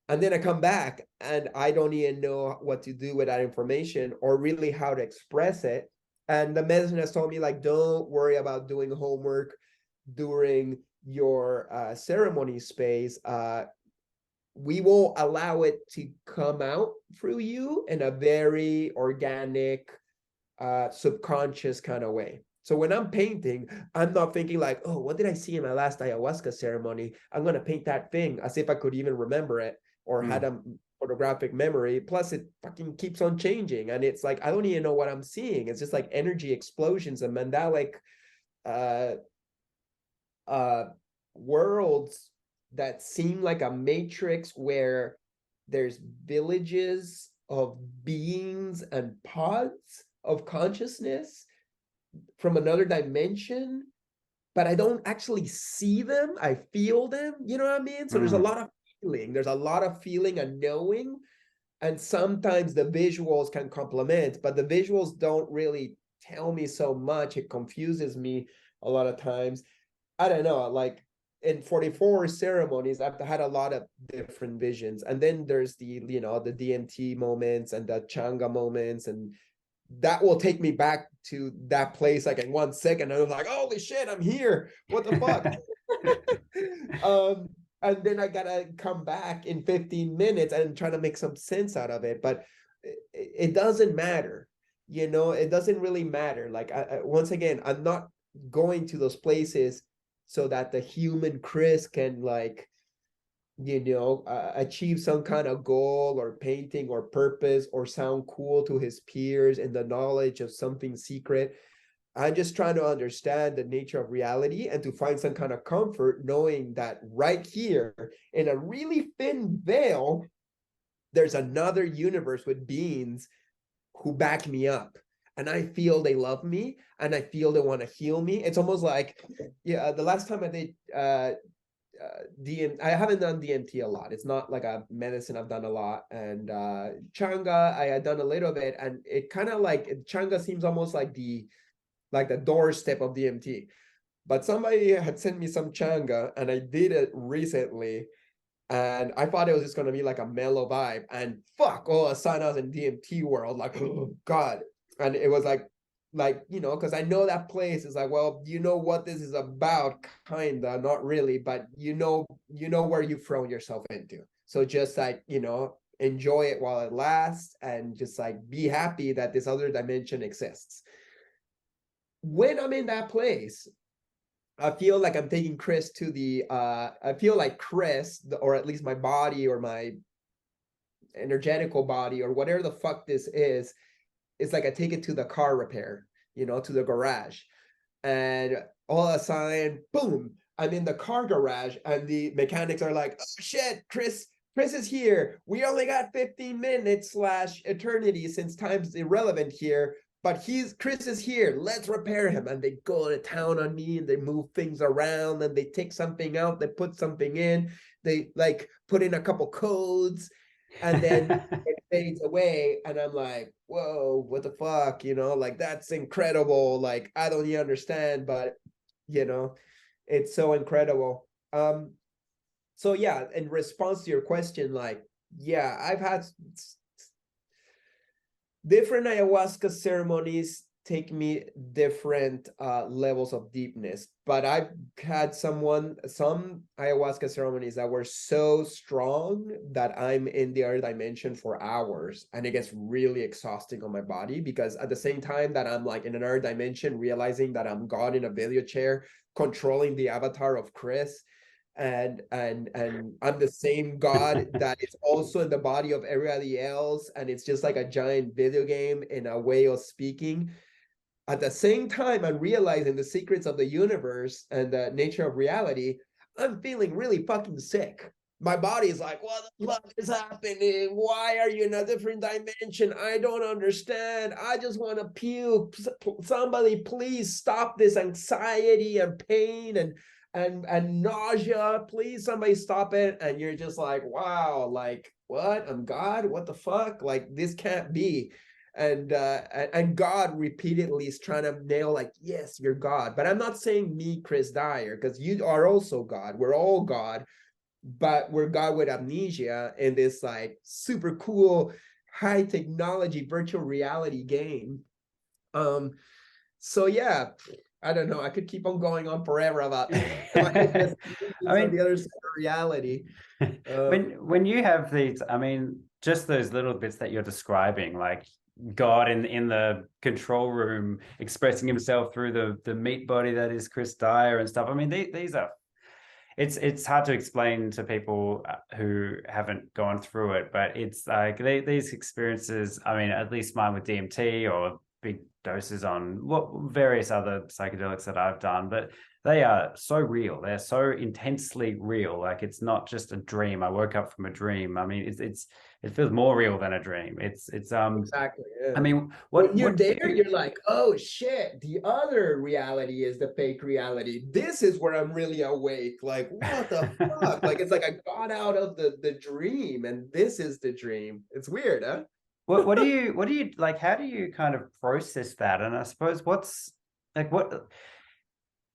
And then I come back and I don't even know what to do with that information, or really how to express it. And the medicine has told me, like, don't worry about doing homework during your ceremony space. We will allow it to come out through you in a very organic, subconscious kind of way. So when I'm painting, I'm not thinking like, oh, what did I see in my last ayahuasca ceremony? I'm going to paint that thing as if I could even remember it or had a photographic memory. Plus, it fucking keeps on changing. And it's like, I don't even know what I'm seeing. It's just like energy explosions and mandalic worlds that seem like a matrix, where there's villages of beings and pods of consciousness from another dimension, but I don't actually see them. I feel them, you know what I mean? So there's a lot of feeling. There's a lot of feeling and knowing. And sometimes the visuals can complement, but the visuals don't really tell me so much. It confuses me a lot of times. I don't know, like in 44 ceremonies, I've had a lot of different visions. And then there's the, you know, the DMT moments and the Changa moments, and that will take me back to that place like in 1 second. I was like, holy shit, I'm here. What the fuck? And then I gotta come back in 15 minutes and try to make some sense out of it. But it doesn't matter, you know, it doesn't really matter. Like, once again, I'm not going to those places so that the human Chris can, like, you know, achieve some kind of goal or painting or purpose or sound cool to his peers in the knowledge of something secret. I'm just trying to understand the nature of reality and to find some kind of comfort knowing that right here in a really thin veil, there's another universe with beings who back me up. And I feel they love me, and I feel they want to heal me. It's almost like, yeah, the last time I did I haven't done DMT a lot. It's not like a medicine I've done a lot. And Changa, I had done a little bit, and it kind of like, Changa seems almost like the doorstep of DMT. But somebody had sent me some Changa, and I did it recently, And I thought it was just going to be like a mellow vibe, and fuck, all of a sudden I was in DMT world, like, oh God. And it was like, you know, because I know that place is like, well, you know what this is about, kinda, not really, but you know where you've thrown yourself into. So just like, you know, enjoy it while it lasts, and just like be happy that this other dimension exists. When I'm in that place, I feel like I'm taking Chris to the I feel like Chris, or at least my body, or my energetical body, or whatever the fuck this is, it's like I take it to the car repair, you know, to the garage. And all of a sudden, boom, I'm in the car garage, and the mechanics are like, oh shit, Chris is here. We only got 15 minutes slash eternity, since time's irrelevant here. But Chris is here. Let's repair him. And they go to town on me, and they move things around, and they take something out, they put something in, they like put in a couple codes, and then it fades away. And I'm like, whoa, what the fuck? You know, like, that's incredible. Like, I don't even understand, but you know, it's so incredible. So yeah, in response to your question, like, yeah, I've had different ayahuasca ceremonies take me different levels of deepness, but I've had some ayahuasca ceremonies that were so strong that I'm in the other dimension for hours, and it gets really exhausting on my body, because at the same time that I'm like in another dimension, realizing that I'm God in a video chair controlling the avatar of Chris, and I'm the same God that is also in the body of everybody else, and it's just like a giant video game in a way of speaking. At the same time, I'm realizing the secrets of the universe and the nature of reality. I'm feeling really fucking sick. My body is like, what the fuck is happening? Why are you in a different dimension? I don't understand. I just want to puke. Somebody please stop this anxiety and pain and nausea. Please, somebody stop it. And you're just like, wow, like, what? I'm God? What the fuck? Like, this can't be. And God repeatedly is trying to nail, like, yes, you're God. But I'm not saying me, Chris Dyer, because you are also God. We're all God, but we're God with amnesia in this like super cool high technology virtual reality game. So yeah, I don't know. I could keep on going on forever about I on the mean, other side of reality. when you have these, I mean, just those little bits that you're describing, like God in the control room expressing himself through the meat body that is Chris Dyer and stuff. I mean, these are, it's hard to explain to people who haven't gone through it, but it's like these experiences. I mean, at least mine with DMT or big doses on what various other psychedelics that I've done, but they are so real. They're so intensely real. Like, it's not just a dream. I woke up from a dream. I mean, it feels more real than a dream. It's Exactly. Yeah. I mean, When you're there, you're like, oh shit, the other reality is the fake reality. This is where I'm really awake. Like, what the fuck? Like, it's like I got out of the dream, and this is the dream. It's weird, huh? what do you like? How do you kind of process that? And I suppose what's like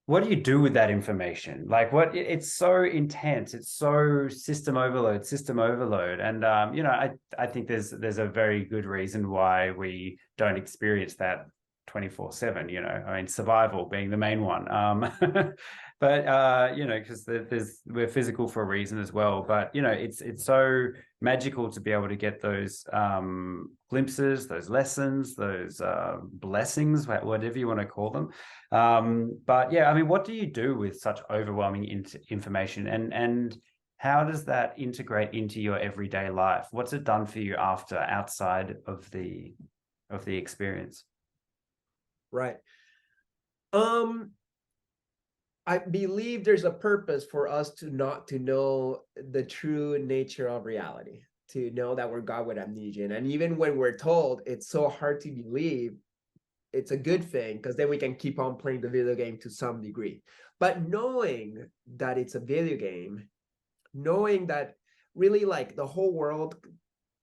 what do you do with that information? Like, it's so intense, it's so system overload. And you know, I think there's a very good reason why we don't experience that 24/7, you know. I mean, survival being the main one. But you know, because we're physical for a reason as well. But you know, it's so magical to be able to get those glimpses, those lessons, those blessings, whatever you want to call them. But yeah, I mean, what do you do with such overwhelming information, and how does that integrate into your everyday life? What's it done for you outside of the experience? Right. I believe there's a purpose for us to not to know the true nature of reality, to know that we're God with amnesia. And even when we're told, it's so hard to believe, it's a good thing, because then we can keep on playing the video game to some degree. But knowing that it's a video game, knowing that really, like, the whole world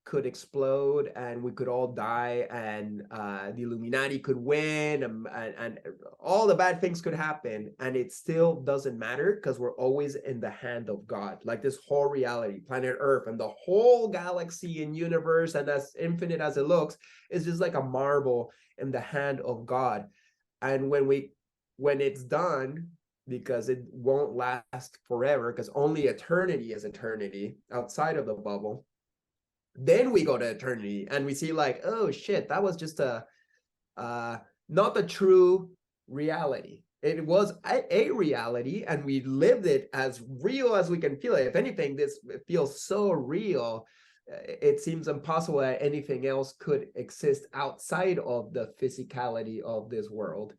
could explode and we could all die, and the Illuminati could win, and all the bad things could happen, and it still doesn't matter because we're always in the hand of God. Like this whole reality, planet Earth, and the whole galaxy and universe, and as infinite as it looks, is just like a marble in the hand of God. And when it's done, because it won't last forever, because only eternity is eternity outside of the bubble, then we go to eternity and we see like, oh shit, that was just a not the true reality. It was a reality, and we lived it as real as we can feel it. If anything, this feels so real, it seems impossible that anything else could exist outside of the physicality of this world.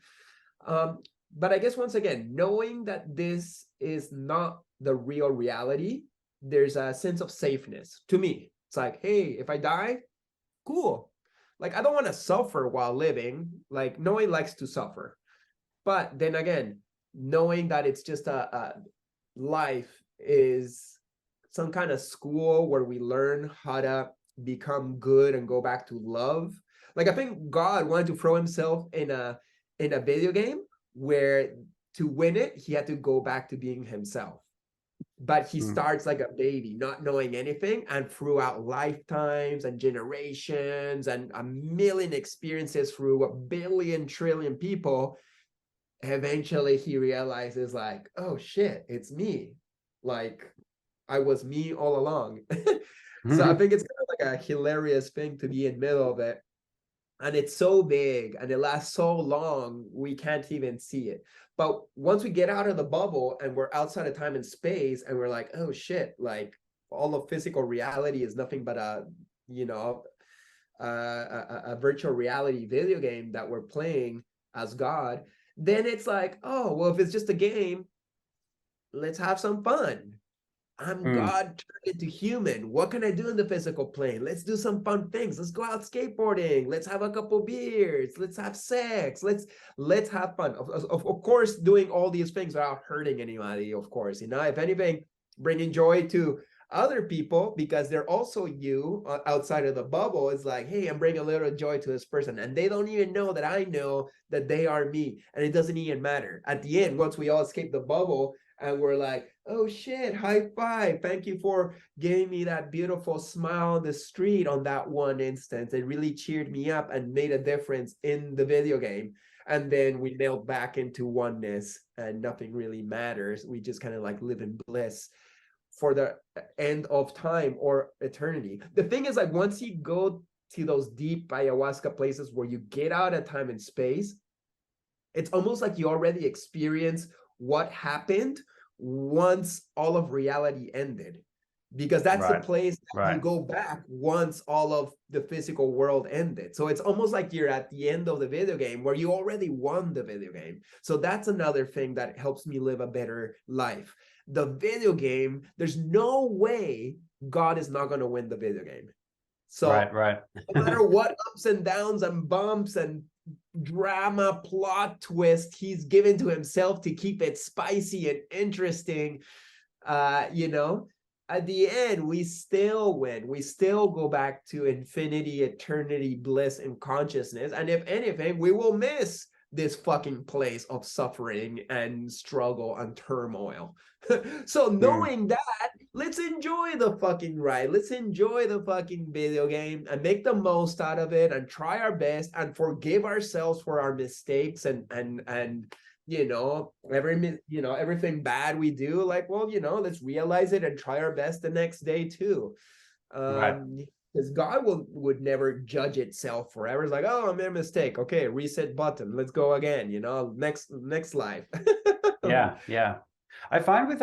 But I guess once again, knowing that this is not the real reality, there's a sense of safeness to me. It's like, hey, if I die, cool. Like, I don't want to suffer while living. Like, no one likes to suffer. But then again, knowing that it's just a life is some kind of school where we learn how to become good and go back to love. Like, I think God wanted to throw himself in a video game where to win it, he had to go back to being himself. But he starts like a baby, not knowing anything, and throughout lifetimes and generations and a million experiences through a billion trillion people, eventually he realizes like, oh shit, it's me. Like, I was me all along. So I think it's kind of like a hilarious thing to be in the middle of it. And it's so big and it lasts so long, we can't even see it. But once we get out of the bubble and we're outside of time and space, and we're like, oh shit, like all of physical reality is nothing but a, you know, a virtual reality video game that we're playing as God, then it's like, oh, well, if it's just a game, let's have some fun. I'm God turned into human. What can I do in the physical plane? Let's do some fun things. Let's go out skateboarding. Let's have a couple beers. Let's have sex. Let's have fun. Of course, doing all these things without hurting anybody, of course. You know, if anything, bringing joy to other people because they're also you outside of the bubble. It's like, hey, I'm bringing a little joy to this person. And they don't even know that I know that they are me. And it doesn't even matter. At the end, once we all escape the bubble, and we're like, oh shit, high five. Thank you for giving me that beautiful smile on the street on that one instance. It really cheered me up and made a difference in the video game. And then we melt back into oneness and nothing really matters. We just kind of like live in bliss for the end of time or eternity. The thing is, like, once you go to those deep ayahuasca places where you get out of time and space, it's almost like you already experienced what happened once all of reality ended, because that's the place that you go back once all of the physical world ended. So it's almost like you're at the end of the video game where you already won the video game. So that's another thing that helps me live a better life. The video game, there's no way God is not going to win the video game. So no matter what ups and downs and bumps and drama plot twist he's given to himself to keep it spicy and interesting, you know, at the end we still win. We still go back to infinity, eternity, bliss, and consciousness. And if anything, we will miss this fucking place of suffering and struggle and turmoil. So knowing that, let's enjoy the fucking ride. Let's enjoy the fucking video game and make the most out of it and try our best and forgive ourselves for our mistakes and you know, everything bad we do, like, well, you know, let's realize it and try our best the next day too. Because God would never judge itself forever. It's like, oh, I made a mistake. Okay, reset button. Let's go again. You know, next life. Yeah. I find with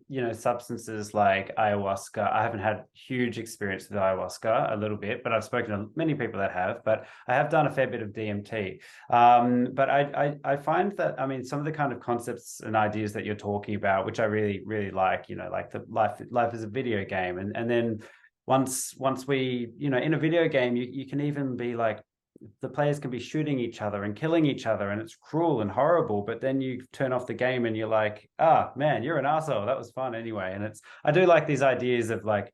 you know, substances like ayahuasca, I haven't had huge experience with ayahuasca, a little bit, but I've spoken to many people that have. But I have done a fair bit of DMT. But I find that, I mean, some of the kind of concepts and ideas that you're talking about, which I really like, you know, like the life is a video game, and then once we, you know, in a video game, you can even be like, the players can be shooting each other and killing each other, and it's cruel and horrible, but then you turn off the game and you're like, ah, man, you're an asshole, that was fun anyway. And I do like these ideas of like,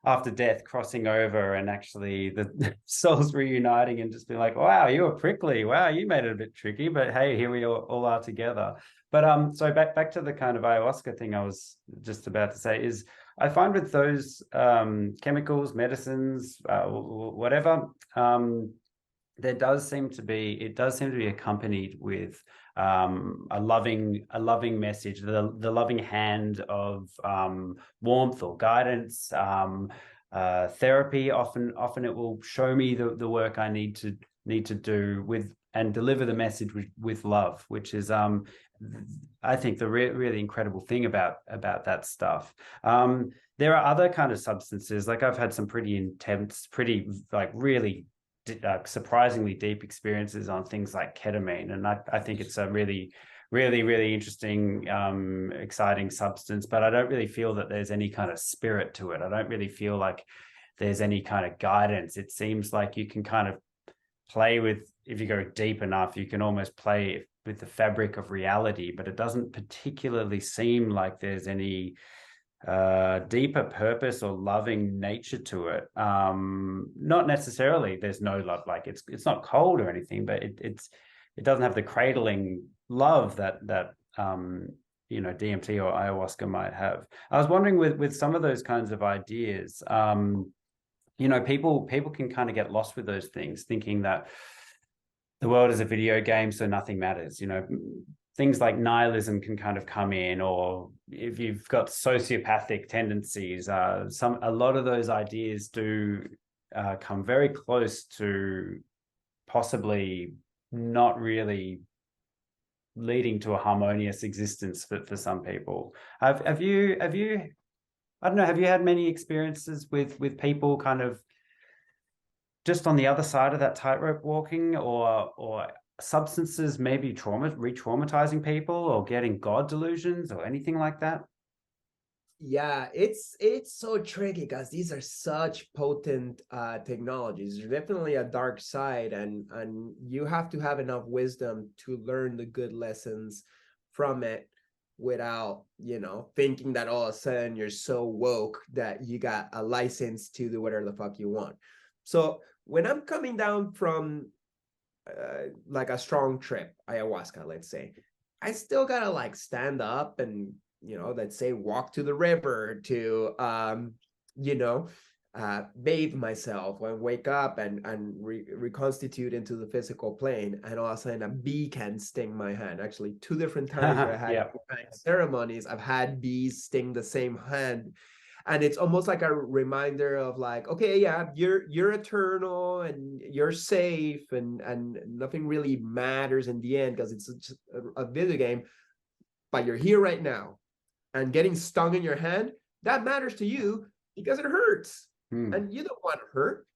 after death crossing over and actually the souls reuniting and just being like, wow, you were prickly. Wow, you made it a bit tricky, but hey, here we all are together. But so back to the kind of ayahuasca thing I was just about to say is I find with those chemicals, medicines, whatever, it does seem to be accompanied with a loving message, the loving hand of warmth or guidance, therapy. Often it will show me the work I need to do with and deliver the message with love, which is I think the really incredible thing about that stuff. There are other kind of substances, like I've had some pretty intense, pretty like really surprisingly deep experiences on things like ketamine, and I think it's a really interesting, exciting substance, but I don't really feel that there's any kind of spirit to it. I don't really feel like there's any kind of guidance. It seems like you can kind of play with, if you go deep enough, you can almost play with the fabric of reality, but it doesn't particularly seem like there's any deeper purpose or loving nature to it. Not necessarily there's no love, like it's not cold or anything, but it doesn't have the cradling love that you know, DMT or ayahuasca might have. I was wondering with some of those kinds of ideas, you know, people can kind of get lost with those things, thinking that the world is a video game, so nothing matters. You know, things like nihilism can kind of come in, or if you've got sociopathic tendencies, a lot of those ideas do come very close to possibly not really leading to a harmonious existence for some people. Have you I don't know, have you had many experiences with people kind of just on the other side of that tightrope walking, or substances maybe re-traumatizing people, or getting God delusions or anything like that? Yeah, it's so tricky because these are such potent technologies. There's definitely a dark side, and you have to have enough wisdom to learn the good lessons from it without, you know, thinking that all of a sudden you're so woke that you got a license to do whatever the fuck you want. So when I'm coming down from like a strong trip, ayahuasca, let's say, I still gotta like stand up and, you know, let's say walk to the river to you know, bathe myself and wake up and reconstitute into the physical plane, and all of a sudden a bee can sting my hand. Actually, 2 different times where I had Yeah. ceremonies, I've had bees sting the same hand. And it's almost like a reminder of like, okay, yeah, you're eternal and you're safe, and nothing really matters in the end because it's just a video game, but you're here right now, and getting stung in your hand, that matters to you because it hurts. And you don't want to hurt.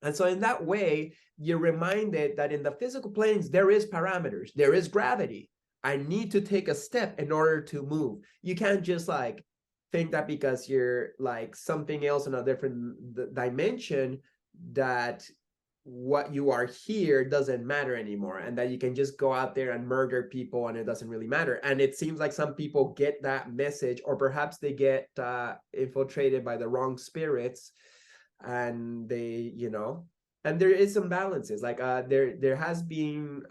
And so in that way, you're reminded that in the physical planes, there is parameters, there is gravity. I need to take a step in order to move. You can't just like think that because you're like something else in a different dimension, that what you are here doesn't matter anymore, and that you can just go out there and murder people and it doesn't really matter. And it seems like some people get that message, or perhaps they get infiltrated by the wrong spirits, and they, you know, and there is some balances. Like there has been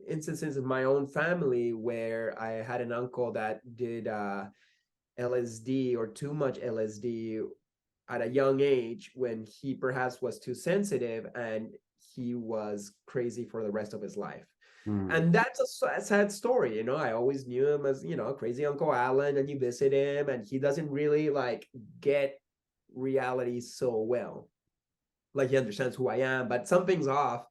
instances in my own family where I had an uncle that did LSD, or too much LSD, at a young age when he perhaps was too sensitive, and he was crazy for the rest of his life. And that's a sad story. You know, I always knew him as, you know, crazy Uncle Alan, and you visit him and he doesn't really like get reality so well. Like, he understands who I am, but something's off.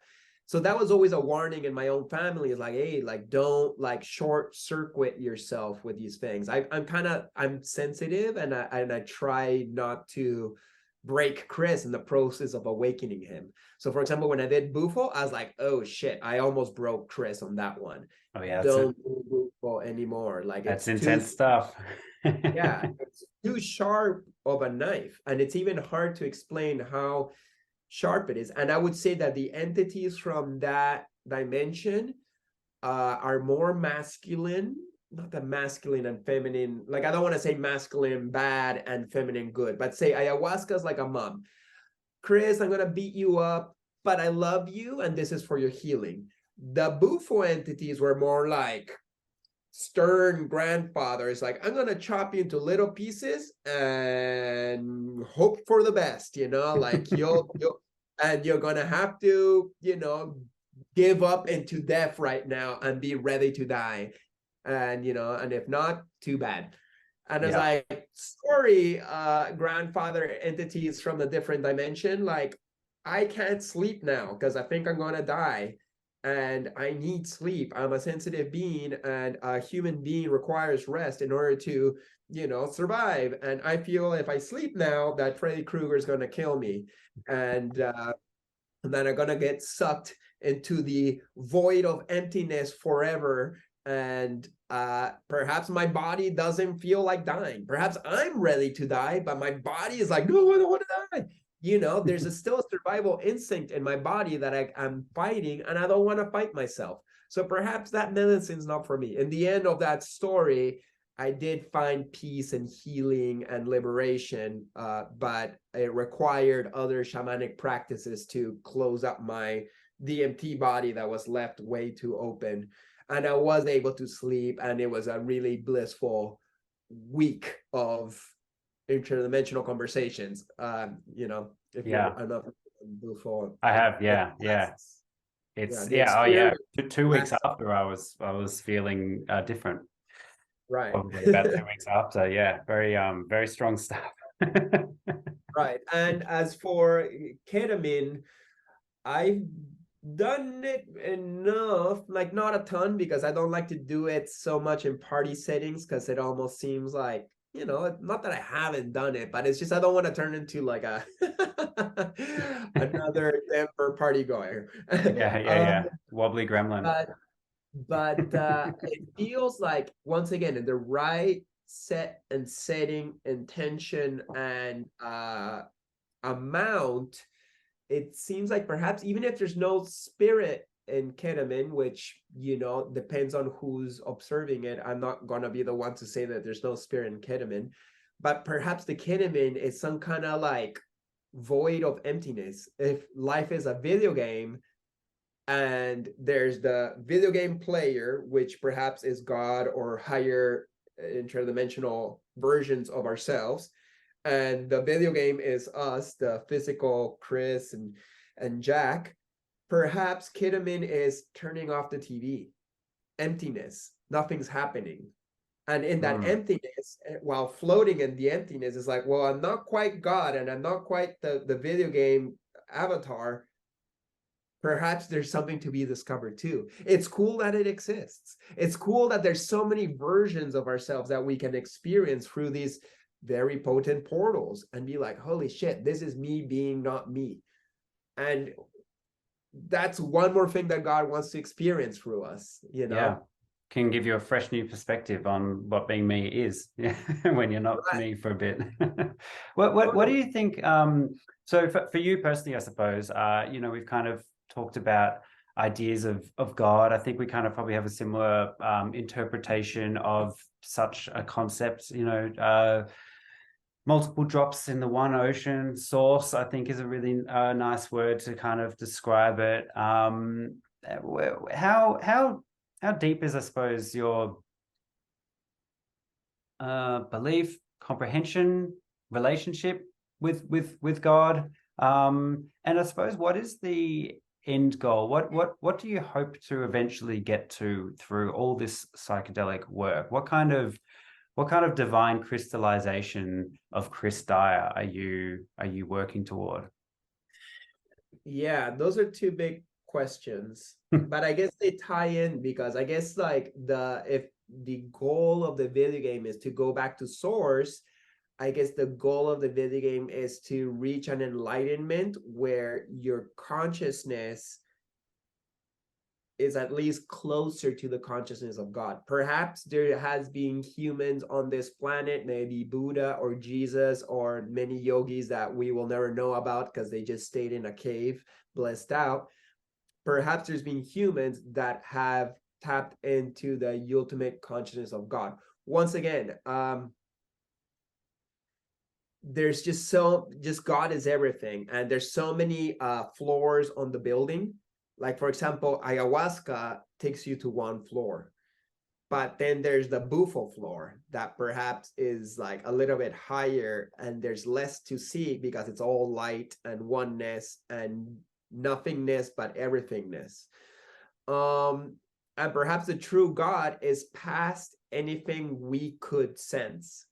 So that was always a warning in my own family, is like, hey, like, don't like short circuit yourself with these things. I'm sensitive, and I try not to break Chris in the process of awakening him. So for example, when I did Bufo, I was like, oh shit, I almost broke Chris on that one. Oh yeah, Don't do Bufo anymore. Like, that's it's intense stuff. yeah, it's too sharp of a knife, and it's even hard to explain how sharp it is. And I would say that the entities from that dimension are more masculine not the masculine and feminine, like I don't want to say masculine bad and feminine good, but say ayahuasca is like a mom. Chris, I'm gonna beat you up, but I love you, and this is for your healing. The Bufo entities were more like stern grandfathers, like I'm gonna chop you into little pieces and hope for the best, like you'll and you're gonna have to, give up into death right now and be ready to die. And and if not, too bad. And it's like, sorry, grandfather entities from a different dimension, like I can't sleep now because I think I'm gonna die and I need sleep. I'm a sensitive being, and a human being requires rest in order to, survive. And I feel if I sleep now, that Freddy Krueger is gonna kill me, and then I'm gonna get sucked into the void of emptiness forever. And perhaps my body doesn't feel like dying. Perhaps I'm ready to die, but my body is like, no, I don't want to die. There's still a survival instinct in my body that I'm fighting, and I don't want to fight myself. So perhaps that medicine's not for me. In the end of that story, I did find peace and healing and liberation, but it required other shamanic practices to close up my DMT body that was left way too open. And I was able to sleep, and it was a really blissful week of interdimensional conversations. If you're enough before. I have, yeah. It's oh yeah. 2 weeks after I was feeling different. Right. Probably about 2 weeks after. Yeah, very strong stuff. Right. And as for ketamine, I've done it enough, like not a ton, because I don't like to do it so much in party settings, because it almost seems like, not that I haven't done it, but it's just I don't want to turn into like a another Denver party goer. Yeah. Wobbly gremlin. But it feels like, once again, in the right set and setting, intention, and amount, it seems like perhaps even if there's no spirit in ketamine, which depends on who's observing it, I'm not gonna be the one to say that there's no spirit in ketamine, but perhaps the ketamine is some kind of like void of emptiness. If life is a video game, and there's the video game player, which perhaps is God or higher interdimensional versions of ourselves, and the video game is us, the physical Chris and Jack. Perhaps ketamine is turning off the TV, emptiness, nothing's happening. And in that emptiness, while floating in the emptiness, is like, well, I'm not quite God, and I'm not quite the video game avatar. Perhaps there's something to be discovered too. It's cool that it exists. It's cool that there's so many versions of ourselves that we can experience through these very potent portals, and be like, holy shit, this is me being not me. And that's one more thing that God wants to experience through us, Yeah. Can give you a fresh new perspective on what being me is when you're not me for a bit. What do you think? So for you personally, I suppose, we've kind of talked about ideas of God. I think we kind of probably have a similar interpretation of such a concept, multiple drops in the one ocean. Source, I think, is a really nice word to kind of describe it. How deep is, I suppose, your belief, comprehension, relationship with God? And I suppose, what is the end goal? What do you hope to eventually get to through all this psychedelic work? What kind of divine crystallization of Chris Dyer are you working toward? Yeah, those are two big questions, but I guess they tie in, because I guess like if the goal of the video game is to go back to source, I guess the goal of the video game is to reach an enlightenment where your consciousness is at least closer to the consciousness of God. Perhaps there has been humans on this planet, maybe Buddha or Jesus or many yogis that we will never know about because they just stayed in a cave, blessed out. Perhaps there's been humans that have tapped into the ultimate consciousness of God. Once again, there's just God is everything, and there's so many floors on the building. Like, for example, ayahuasca takes you to one floor, but then there's the bufo floor that perhaps is like a little bit higher, and there's less to see because it's all light and oneness and nothingness but everythingness. And perhaps the true God is past anything we could sense.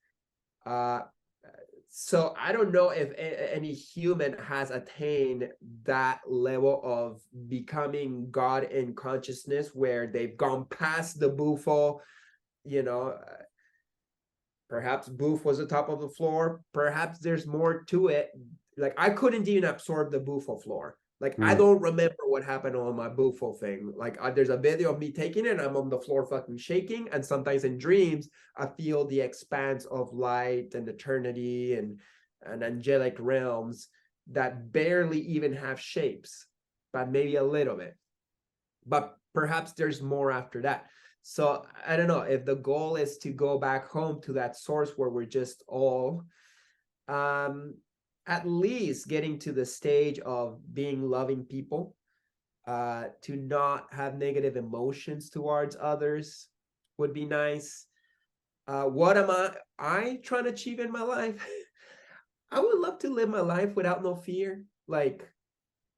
So I don't know if any human has attained that level of becoming God in consciousness where they've gone past the bufo. You know, perhaps boof was the top of the floor. Perhaps there's more to it. Like, I couldn't even absorb the bufo floor. Like, I don't remember what happened on my bufo thing. Like, there's a video of me taking it, and I'm on the floor fucking shaking. And sometimes in dreams, I feel the expanse of light and eternity and angelic realms that barely even have shapes, but maybe a little bit. But perhaps there's more after that. So I don't know if the goal is to go back home to that source where we're just all at least getting to the stage of being loving people, to not have negative emotions towards others would be nice. What am I trying to achieve in my life? I would love to live my life without no fear. Like,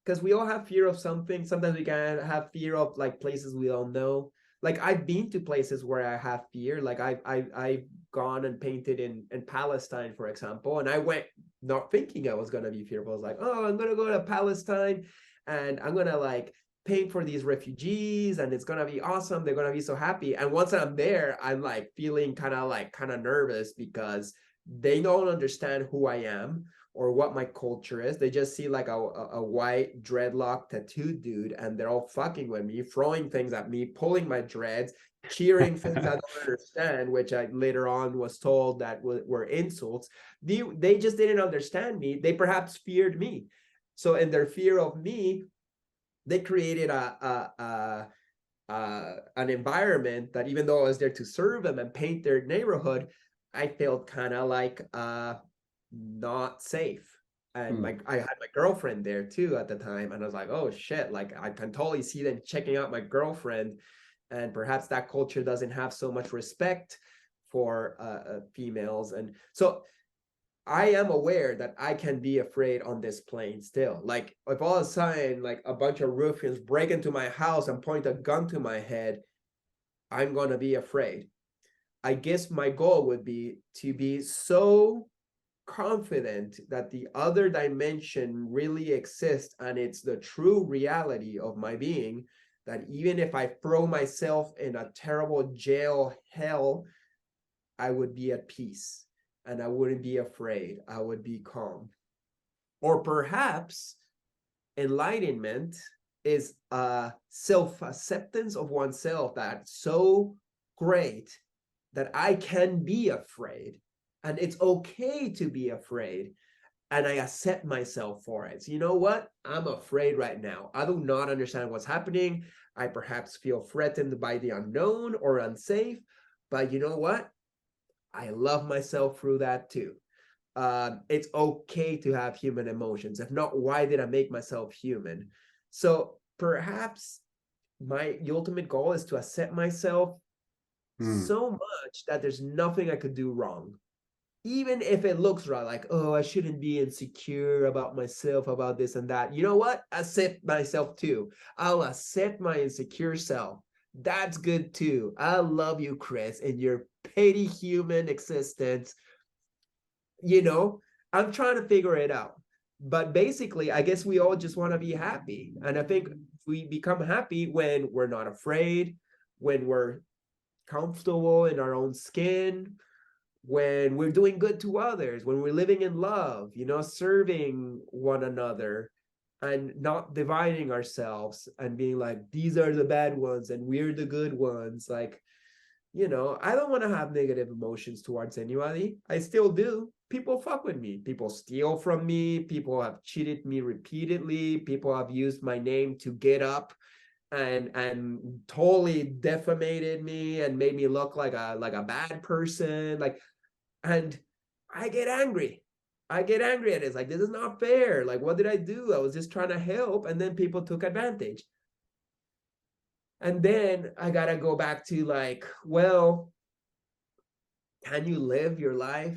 because we all have fear of something. Sometimes we can have fear of like places we don't know. Like, I've been to places where I have fear. Like, I've gone and painted in Palestine, for example, and I went not thinking I was gonna be fearful. I was like, oh, I'm gonna go to Palestine and I'm gonna like paint for these refugees and it's gonna be awesome. They're gonna be so happy. And once I'm there, I'm like feeling kind of nervous because they don't understand who I am or what my culture is. They just see like a white dreadlock tattooed dude, and they're all fucking with me, throwing things at me, pulling my dreads, cheering things I don't understand, which I later on was told that were insults. They just didn't understand me. They perhaps feared me. So in their fear of me, they created an environment that, even though I was there to serve them and paint their neighborhood, I felt kind of like not safe. And I had my girlfriend there too at the time, and I was like, oh shit, like I can totally see them checking out my girlfriend, and perhaps that culture doesn't have so much respect for females. And so I am aware that I can be afraid on this plane still. Like, if all of a sudden like a bunch of ruffians break into my house and point a gun to my head, I'm gonna be afraid. I guess my goal would be to be so confident that the other dimension really exists and it's the true reality of my being, that even if I throw myself in a terrible jail hell, I would be at peace and I wouldn't be afraid. I would be calm. Or perhaps enlightenment is a self-acceptance of oneself that's so great that I can be afraid, and it's okay to be afraid, and I accept myself for it. So you know what? I'm afraid right now. I do not understand what's happening. I perhaps feel threatened by the unknown or unsafe, but you know what? I love myself through that too. It's okay to have human emotions. If not, why did I make myself human? So perhaps my ultimate goal is to accept myself so much that there's nothing I could do wrong. Even if it looks right, like, oh, I shouldn't be insecure about myself, about this and that. You know what? Accept myself too. I'll accept my insecure self. That's good too. I love you, Chris, in your petty human existence. You know, I'm trying to figure it out. But basically, I guess we all just want to be happy. And I think we become happy when we're not afraid, when we're comfortable in our own skin, when we're doing good to others, when we're living in love, you know, serving one another and not dividing ourselves and being like, these are the bad ones and we're the good ones. Like, you know, I don't want to have negative emotions towards anybody. I still do. People fuck with me. People steal from me. People have cheated me repeatedly. People have used my name to get up and totally defamated me and made me look like a bad person. Like, and I get angry. I get angry at it. It's like, this is not fair. Like, what did I do? I was just trying to help, and then people took advantage. And then I gotta go back to like, well, can you live your life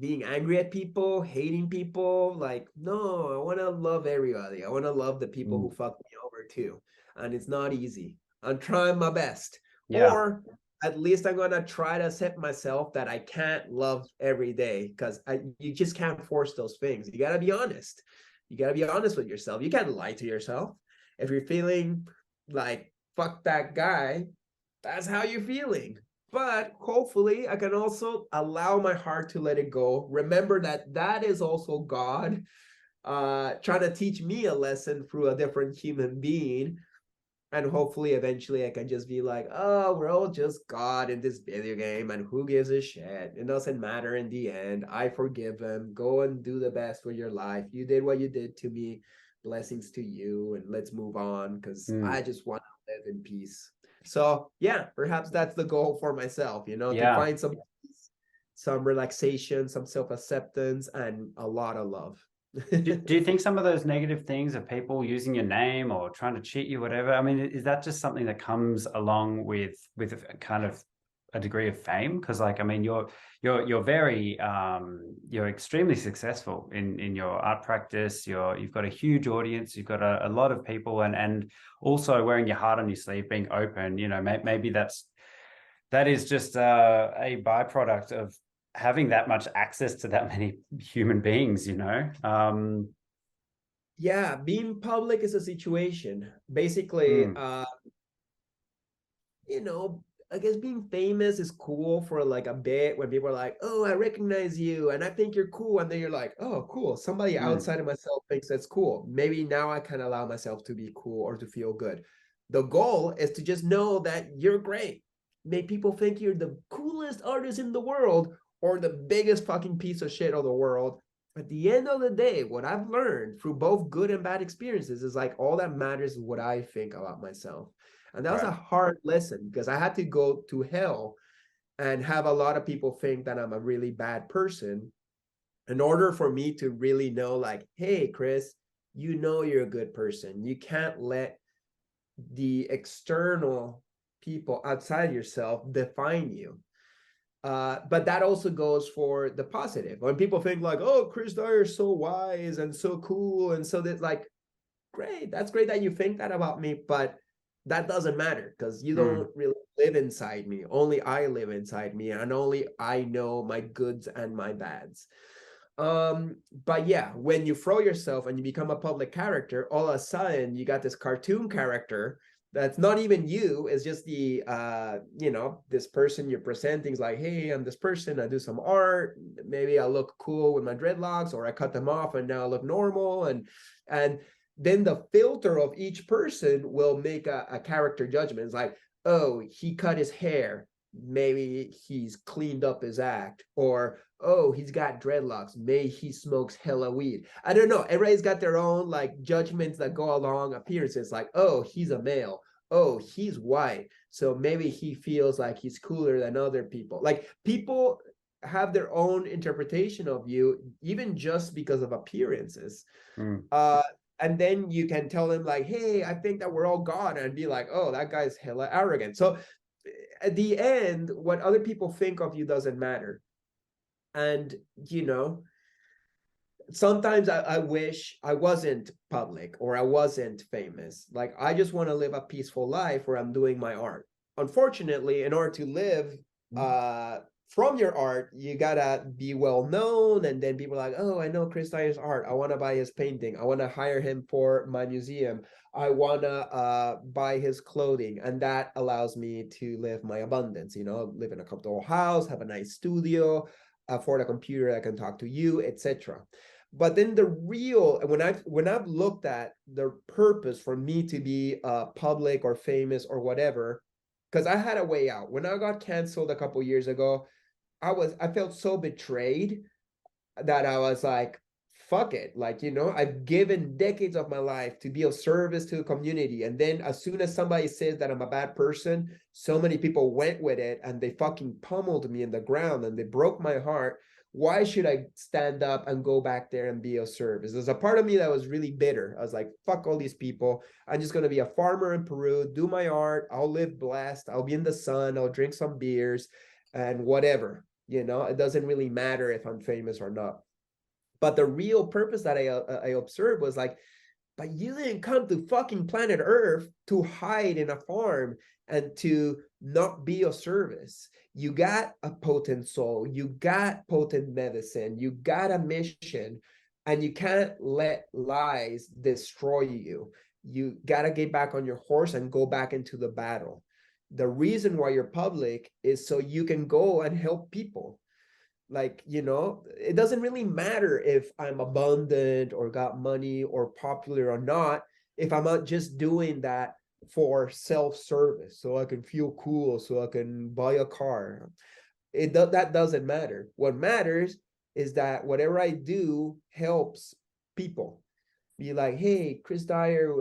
being angry at people, hating people? Like, no, I want to love everybody. I want to love the people who fucked me over too. And it's not easy. I'm trying my best. Yeah. Or at least I'm gonna try to accept myself that I can't love every day, because you just can't force those things. You gotta be honest. You gotta be honest with yourself. You can't lie to yourself. If you're feeling like fuck that guy, that's how you're feeling. But hopefully I can also allow my heart to let it go. Remember that that is also God trying to teach me a lesson through a different human being. And hopefully eventually I can just be like, oh, we're all just God in this video game, and who gives a shit? It doesn't matter in the end. I forgive them. Go and do the best with your life. You did what you did to me. Blessings to you, and let's move on, because I just want to live in peace. So yeah, perhaps that's the goal for myself, you know, to find some peace, some relaxation, some self-acceptance, and a lot of love. Do you think some of those negative things of people using your name or trying to cheat you, whatever? I mean, is that just something that comes along with a kind of a degree of fame? Because, like, I mean, you're very you're extremely successful in your art practice. You've got a huge audience. You've got a lot of people, and also wearing your heart on your sleeve, being open. You know, maybe that is just a byproduct of having that much access to that many human beings, you know. Yeah, being public is a situation. Basically, you know, I guess being famous is cool for like a bit, when people are like, oh, I recognize you and I think you're cool. And then you're like, oh, cool. Somebody outside of myself thinks that's cool. Maybe now I can allow myself to be cool or to feel good. The goal is to just know that you're great. Make people think you're the coolest artist in the world or the biggest fucking piece of shit of the world. At the end of the day, what I've learned through both good and bad experiences is like, all that matters is what I think about myself. And that was a hard lesson, because I had to go to hell and have a lot of people think that I'm a really bad person in order for me to really know, like, hey, Chris, you know you're a good person. You can't let the external people outside yourself define you. But that also goes for the positive. When people think like, oh, Chris Dyer is so wise and so cool, and so that, like, great, that's great that you think that about me, but that doesn't matter, because you don't really live inside me. Only I live inside me, and only I know my goods and my bads. But yeah, when you throw yourself and you become a public character, all of a sudden you got this cartoon character that's not even you. It's just the you know, this person you're presenting is like, hey, I'm this person, I do some art, maybe I look cool with my dreadlocks, or I cut them off and now I look normal, and then the filter of each person will make a character judgment. It's like, oh, he cut his hair, maybe he's cleaned up his act, or oh, he's got dreadlocks, maybe he smokes hella weed. I don't know, everybody's got their own like judgments that go along appearances. Like, oh, he's a male, oh, he's white, so maybe he feels like he's cooler than other people. Like, people have their own interpretation of you, even just because of appearances. And then you can tell them like, hey, I think that we're all God, and be like, oh, that guy's hella arrogant. So at the end, what other people think of you doesn't matter. And, you know, sometimes I wish I wasn't public or I wasn't famous. Like, I just want to live a peaceful life where I'm doing my art. Unfortunately, in order to live from your art, you gotta be well known, and then people are like, oh, I know Chris Dyer's art, I want to buy his painting, I want to hire him for my museum, I want to buy his clothing, and that allows me to live my abundance, you know, live in a comfortable house, have a nice studio, afford a computer that can talk to you, etc. But then the real, when I've looked at the purpose for me to be public or famous or whatever, because I had a way out. When I got canceled a couple years ago, I felt so betrayed that I was like, fuck it. Like, I've given decades of my life to be of service to the community. And then as soon as somebody says that I'm a bad person, so many people went with it and they fucking pummeled me in the ground and they broke my heart. Why should I stand up and go back there and be of service? There's a part of me that was really bitter. I was like, fuck all these people. I'm just going to be a farmer in Peru, do my art. I'll live blessed. I'll be in the sun. I'll drink some beers and whatever. It doesn't really matter if I'm famous or not. But the real purpose that I observed was like, but you didn't come to fucking planet Earth to hide in a farm and to not be of service. You got a potent soul, you got potent medicine, you got a mission, and you can't let lies destroy you. You got to get back on your horse and go back into the battle. The reason why you're public is so you can go and help people. Like, it doesn't really matter if I'm abundant or got money or popular or not, if I'm not just doing that for self-service, so I can feel cool, so I can buy a car. That doesn't matter. What matters is that whatever I do helps people. Be like, hey, Chris Dyer,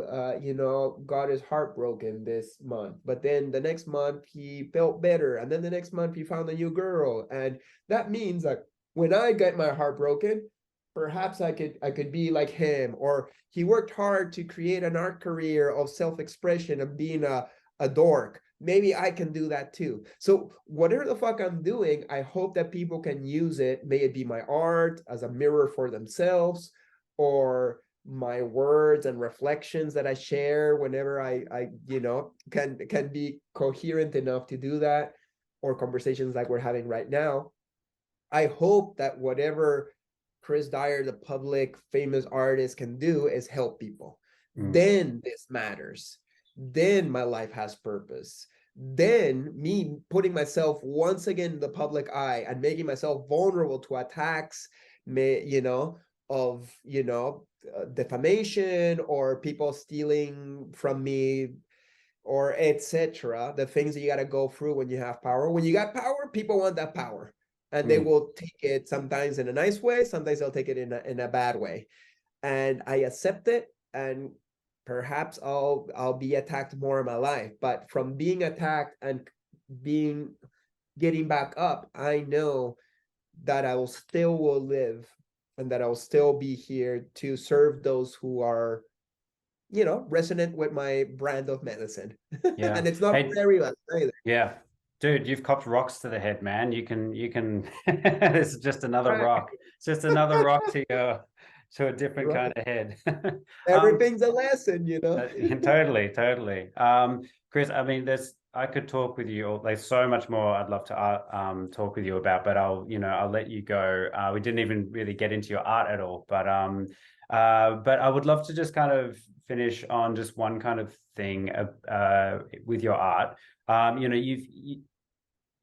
got his heart broken this month, but then the next month he felt better, and then the next month he found a new girl, and that means that when I get my heart broken, perhaps I could be like him, or he worked hard to create an art career of self-expression and being a dork. Maybe I can do that too. So whatever the fuck I'm doing, I hope that people can use it. May it be my art as a mirror for themselves, or my words and reflections that I share whenever I can be coherent enough to do that, or conversations like we're having right now. I hope that whatever Chris Dyer, the public famous artist, can do is help people. Then this matters. Then my life has purpose. Then me putting myself once again in the public eye and making myself vulnerable to attacks, of defamation or people stealing from me, or etc. The things that you got to go through when you have power. When you got power, people want that power, and they will take it sometimes in a nice way, sometimes they'll take it in a bad way, and I accept it. And perhaps I'll be attacked more in my life, but from being attacked and getting back up, I know that I will live, and that I'll still be here to serve those who are, resonant with my brand of medicine. Yeah. And it's not for everyone either. Yeah. Dude, you've copped rocks to the head, man. You can it's just another rock. It's just another rock to a different kind of head. Everything's a lesson, Totally. Chris, I mean, I could talk with you. There's so much more I'd love to talk with you about, but I'll let you go. We didn't even really get into your art at all, but I would love to just kind of finish on just one kind of thing with your art.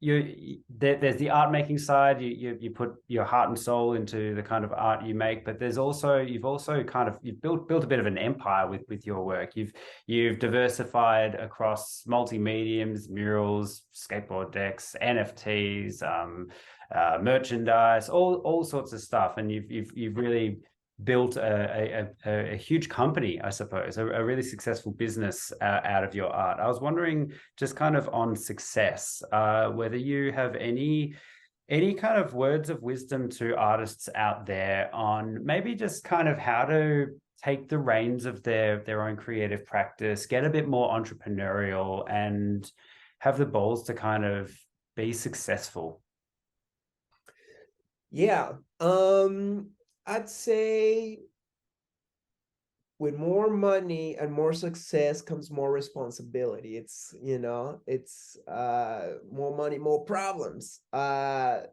There's the art making side. You put your heart and soul into the kind of art you make, but you've built a bit of an empire with your work. You've diversified across multi-mediums, murals, skateboard decks, NFTs, merchandise, all sorts of stuff, and you've really built a huge company, I suppose, a really successful business out of your art. I was wondering, just kind of on success, whether you have any kind of words of wisdom to artists out there on maybe just kind of how to take the reins of their own creative practice, get a bit more entrepreneurial, and have the balls to kind of be successful. Yeah. I'd say with more money and more success comes more responsibility. It's more money, more problems. And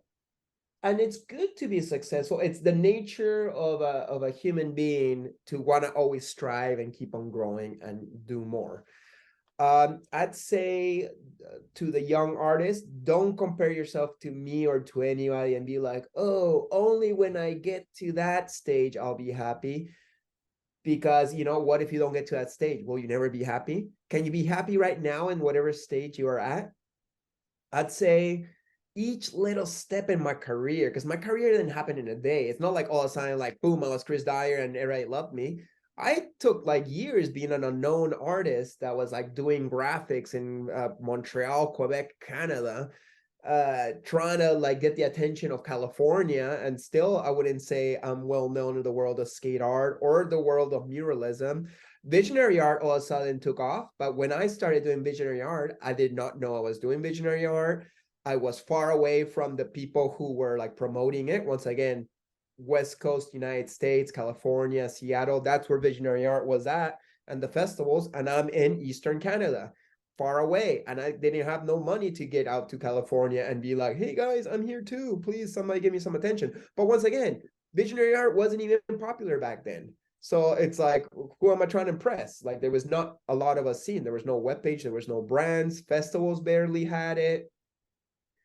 it's good to be successful. It's the nature of a human being to want to always strive and keep on growing and do more. I'd say to the young artists, don't compare yourself to me or to anybody and be like, oh, only when I get to that stage, I'll be happy. Because, what if you don't get to that stage? Will you never be happy? Can you be happy right now in whatever stage you are at? I'd say each little step in my career, because my career didn't happen in a day. It's not like all of a sudden, like, boom, I was Chris Dyer and everybody loved me. I took like years being an unknown artist that was like doing graphics in Montreal, Quebec, Canada, trying to like get the attention of California. And still, I wouldn't say I'm well known in the world of skate art or the world of muralism. Visionary art all of a sudden took off. But when I started doing visionary art, I did not know I was doing visionary art. I was far away from the people who were like promoting it. Once again, West Coast, United States, California, Seattle, that's where visionary art was at, and the festivals. And I'm in Eastern Canada, far away. And I didn't have no money to get out to California and be like, hey guys, I'm here too. Please, somebody give me some attention. But once again, visionary art wasn't even popular back then. So it's like, who am I trying to impress? Like, there was not a lot of us seen. There was no webpage, there was no brands, festivals barely had it.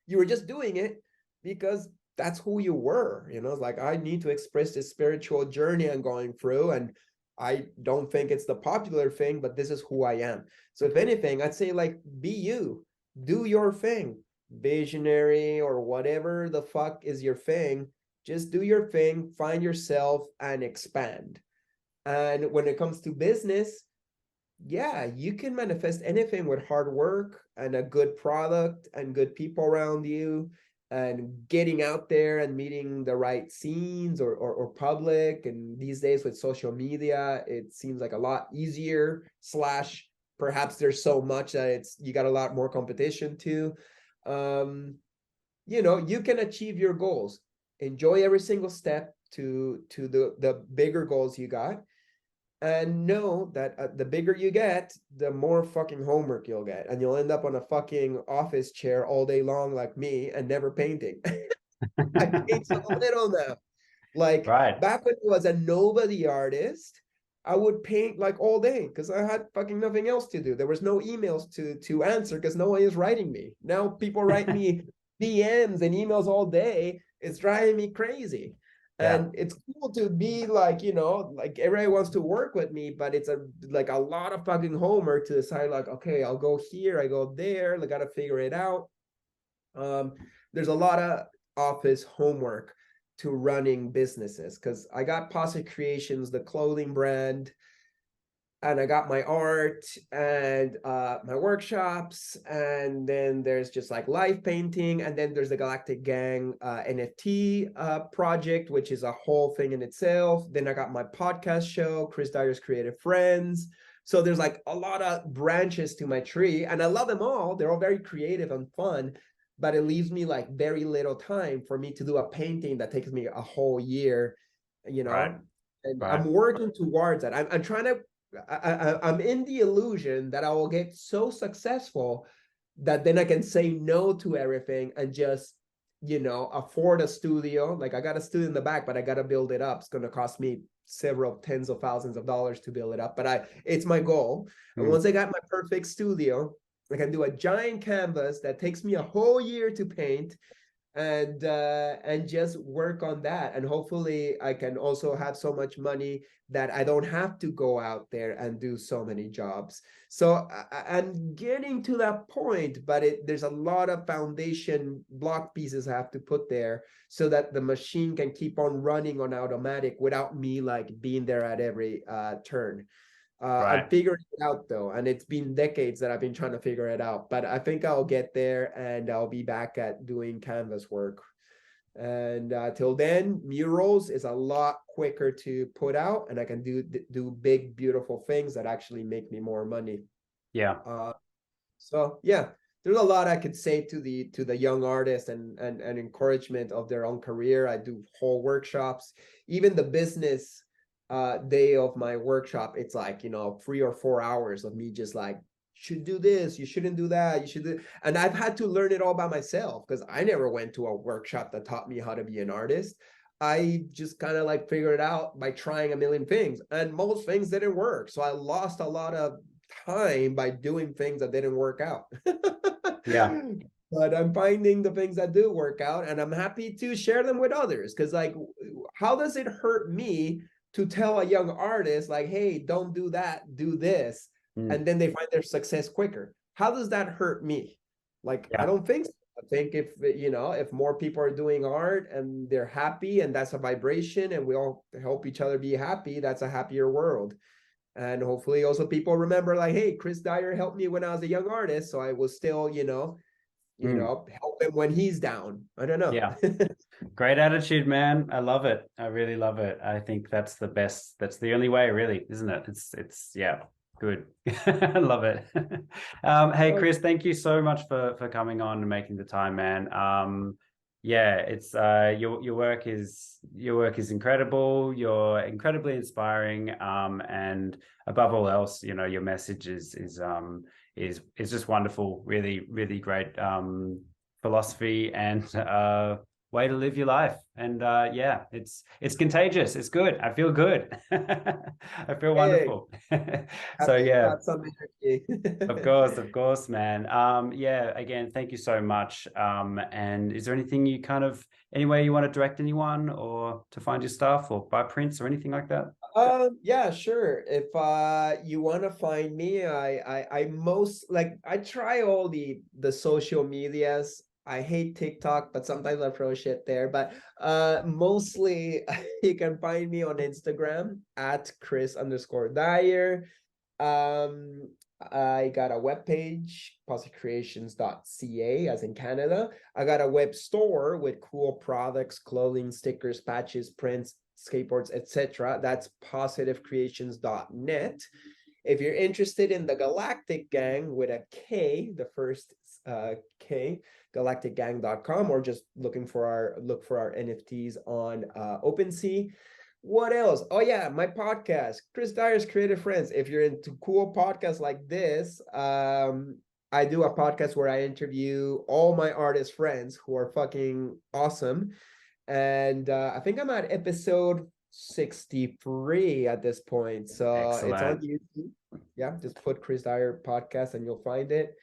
You were just doing it because that's who you were. It's like, I need to express this spiritual journey I'm going through, and I don't think it's the popular thing, but this is who I am. So if anything, I'd say, like, be you, do your thing, visionary or whatever the fuck is your thing. Just do your thing, find yourself, and expand. And when it comes to business, yeah, you can manifest anything with hard work and a good product and good people around you and getting out there and meeting the right scenes or public. And these days with social media, it seems like a lot easier, slash perhaps there's so much that you got a lot more competition too. You can achieve your goals. Enjoy every single step to the bigger goals you got. And know that the bigger you get, the more fucking homework you'll get. And you'll end up on a fucking office chair all day long like me and never painting. I paint so little now. Like, Right. back when I was a nobody artist, I would paint like all day because I had fucking nothing else to do. There was no emails to answer because no one is writing me. Now people write me DMs and emails all day. It's driving me crazy. Yeah. And it's cool to be like, like everybody wants to work with me, but it's a lot of fucking homework to decide, like, okay, I'll go here, I go there, I gotta figure it out. There's a lot of office homework to running businesses, because I got Posse Creations, the clothing brand, and I got my art and my workshops, and then there's just like live painting, and then there's the Galactic Gang NFT project, which is a whole thing in itself. Then I got my podcast show, Chris Dyer's Creative Friends. So there's like a lot of branches to my tree, and I love them all. They're all very creative and fun, but it leaves me like very little time for me to do a painting that takes me a whole year, Right. And Right. I'm working towards that. I'm trying to I'm in the illusion that I will get so successful that then I can say no to everything and just, afford a studio. Like, I got a studio in the back, but I got to build it up. It's going to cost me several tens of thousands of dollars to build it up, but it's my goal. And once I got my perfect studio, I can do a giant canvas that takes me a whole year to paint, and just work on that. And hopefully I can also have so much money that I don't have to go out there and do so many jobs. So I'm getting to that point, but there's a lot of foundation block pieces I have to put there so that the machine can keep on running on automatic without me like being there at every turn. Right. I'm figuring it out though, and it's been decades that I've been trying to figure it out, but I think I'll get there, and I'll be back at doing canvas work. And till then, murals is a lot quicker to put out, and I can do big, beautiful things that actually make me more money. Yeah. So yeah, there's a lot I could say to the young artists, and encouragement of their own career. I do whole workshops, even the business day of my workshop. It's like 3 or 4 hours of me just like, you should do this, you shouldn't do that, you should do. And I've had to learn it all by myself because I never went to a workshop that taught me how to be an artist. I just kind of like figured it out by trying a million things, and most things didn't work. So I lost a lot of time by doing things that didn't work out. Yeah. But I'm finding the things that do work out, and I'm happy to share them with others. Because like, how does it hurt me to tell a young artist like, hey, don't do that, do this, and then they find their success quicker? How does that hurt me? Like, I Yeah. don't think so. I think if, if more people are doing art and they're happy and that's a vibration and we all help each other be happy, that's a happier world. And hopefully also people remember like, hey, Chris Dyer helped me when I was a young artist. So I will still, help him when he's down. I don't know. Yeah. Great attitude, man. I love it. I really love it. I think that's the best. That's the only way, really, isn't it? It's yeah, good. I love it. Hey, Chris, thank you so much for coming on and making the time, man. Yeah, it's your work is incredible. You're incredibly inspiring. And above all else, your message is just wonderful. Really, really great philosophy and way to live your life. And yeah, it's contagious. It's good. I feel good. I feel wonderful. So yeah, some energy. of course, man. Yeah, again, thank you so much. And is there anything any way you want to direct anyone or to find your stuff or buy prints or anything like that? Yeah, sure. If you want to find me, I try all the social medias. I hate TikTok, but sometimes I throw shit there. But mostly you can find me on Instagram at Chris_Dyer. I got a webpage, positecreations.ca, as in Canada. I got a web store with cool products, clothing, stickers, patches, prints, skateboards, etc. That's positivecreations.net. If you're interested in the Galactic Gang with a K, the first K, galacticgang.com, or just look for our NFTs on OpenSea. What else? Oh yeah, my podcast, Chris Dyer's Creative Friends. If you're into cool podcasts like this, I do a podcast where I interview all my artist friends who are fucking awesome. And I think I'm at episode 63 at this point. So Excellent. It's on YouTube. Yeah, just put Chris Dyer podcast and you'll find it.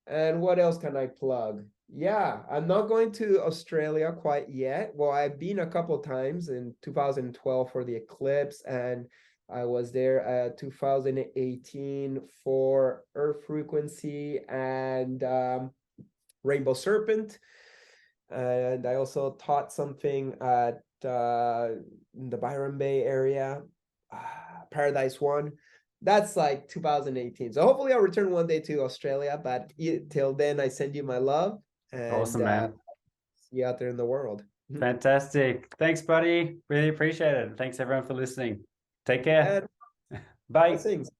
And what else can I plug? Yeah, I'm not going to Australia quite yet. Well, I've been a couple times in 2012 for the eclipse, and I was there 2018 for Earth Frequency and Rainbow Serpent. And I also taught something at in the Byron Bay area, Paradise One. That's like 2018. So hopefully I'll return one day to Australia, but till then I send you my love and awesome, man. see you out there in the world. Fantastic. Thanks, buddy. Really appreciate it. Thanks everyone for listening. Take care. And Bye. blessings.